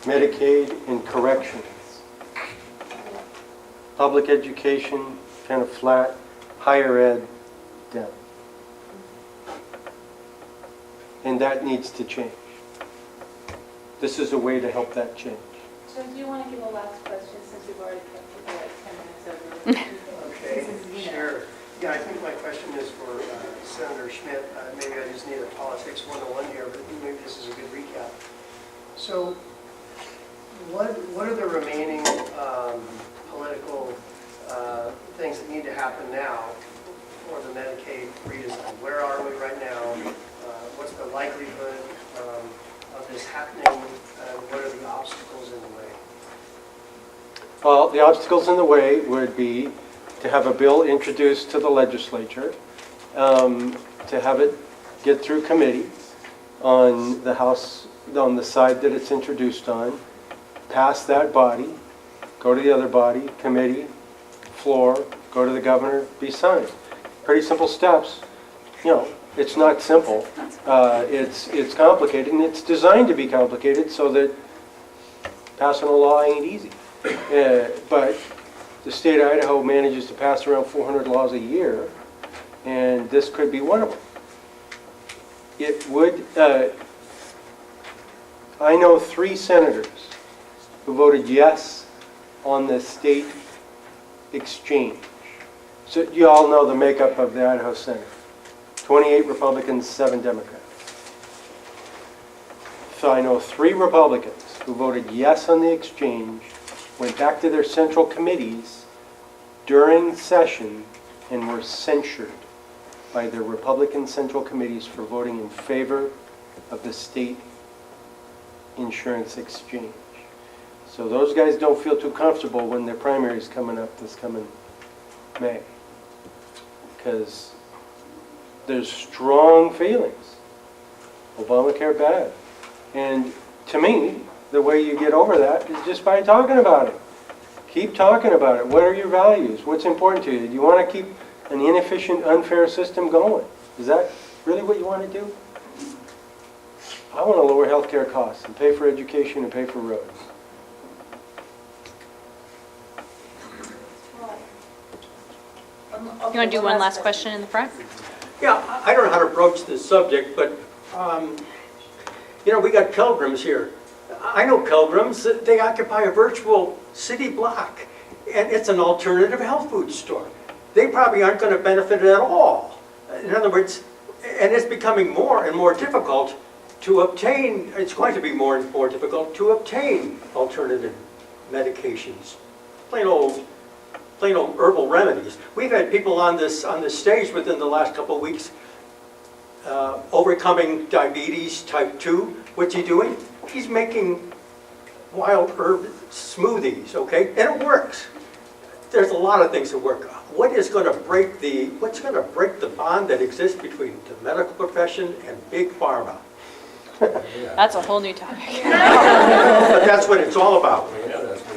Medicaid and corrections. Public education, kind of flat, higher ed, down. And that needs to change. This is a way to help that change. So do you want to give a last question since we've already kept it like 10 minutes over? Okay, sure. Yeah, I think my question is for Senator Schmidt. Maybe I just need a politics 101 here, but maybe this is a good recap. So what are the remaining political things that need to happen now for the Medicaid redesign? Where are we right now? What's the likelihood of this happening? What are the obstacles in the way? Well, the obstacles in the way would be to have a bill introduced to the legislature, to have it get through committee on the House, on the side that it's introduced on, pass that body, go to the other body, committee, floor, go to the governor, be signed. Pretty simple steps. It's not simple. It's complicated, and it's designed to be complicated so that passing a law ain't easy. But the state of Idaho manages to pass around 400 laws a year, and this could be one of them. It would, I know 3 senators who voted yes on the state exchange. So you all know the makeup of the Idaho Senate. 28 Republicans, 7 Democrats. So I know 3 Republicans who voted yes on the exchange, went back to their central committees during session and were censured by their Republican Central Committees for voting in favor of the state insurance exchange. So those guys don't feel too comfortable when their primary is coming up this coming May. Because there's strong feelings. Obamacare bad. And to me, the way you get over that is just by talking about it. Keep talking about it. What are your values? What's important to you? Do you want to keep an inefficient, unfair system going? Is that really what you want to do? I want to lower healthcare costs and pay for education and pay for roads. You want to do one last question in the front? Yeah, I don't know how to broach this subject, but, you know, we got pilgrims here. I know pilgrims, they occupy a virtual city block, and it's an alternative health food store. They probably aren't going to benefit at all. In other words, and it's becoming more and more difficult to obtain, it's going to be more and more difficult to obtain alternative medications. Plain old herbal remedies. We've had people on this stage within the last couple of weeks overcoming diabetes type 2. What's he doing? He's making wild herb smoothies, okay? And it works. There's a lot of things that work. What's going to break the bond that exists between the medical profession and big pharma? That's a whole new topic. But that's what it's all about.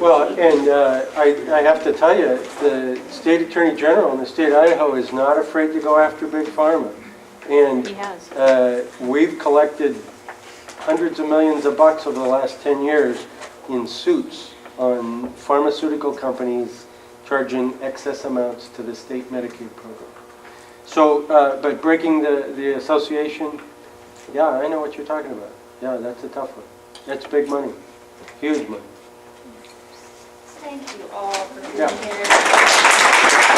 Well, and I have to tell you, the state attorney general in the state of Idaho is not afraid to go after big pharma. And He has. We've collected hundreds of millions of bucks over the last 10 years in suits on pharmaceutical companies charging excess amounts to the state Medicaid program. So, but breaking the association, yeah, I know what you're talking about. Yeah, that's a tough one. That's big money, huge money. Thank you all for being Yeah. here.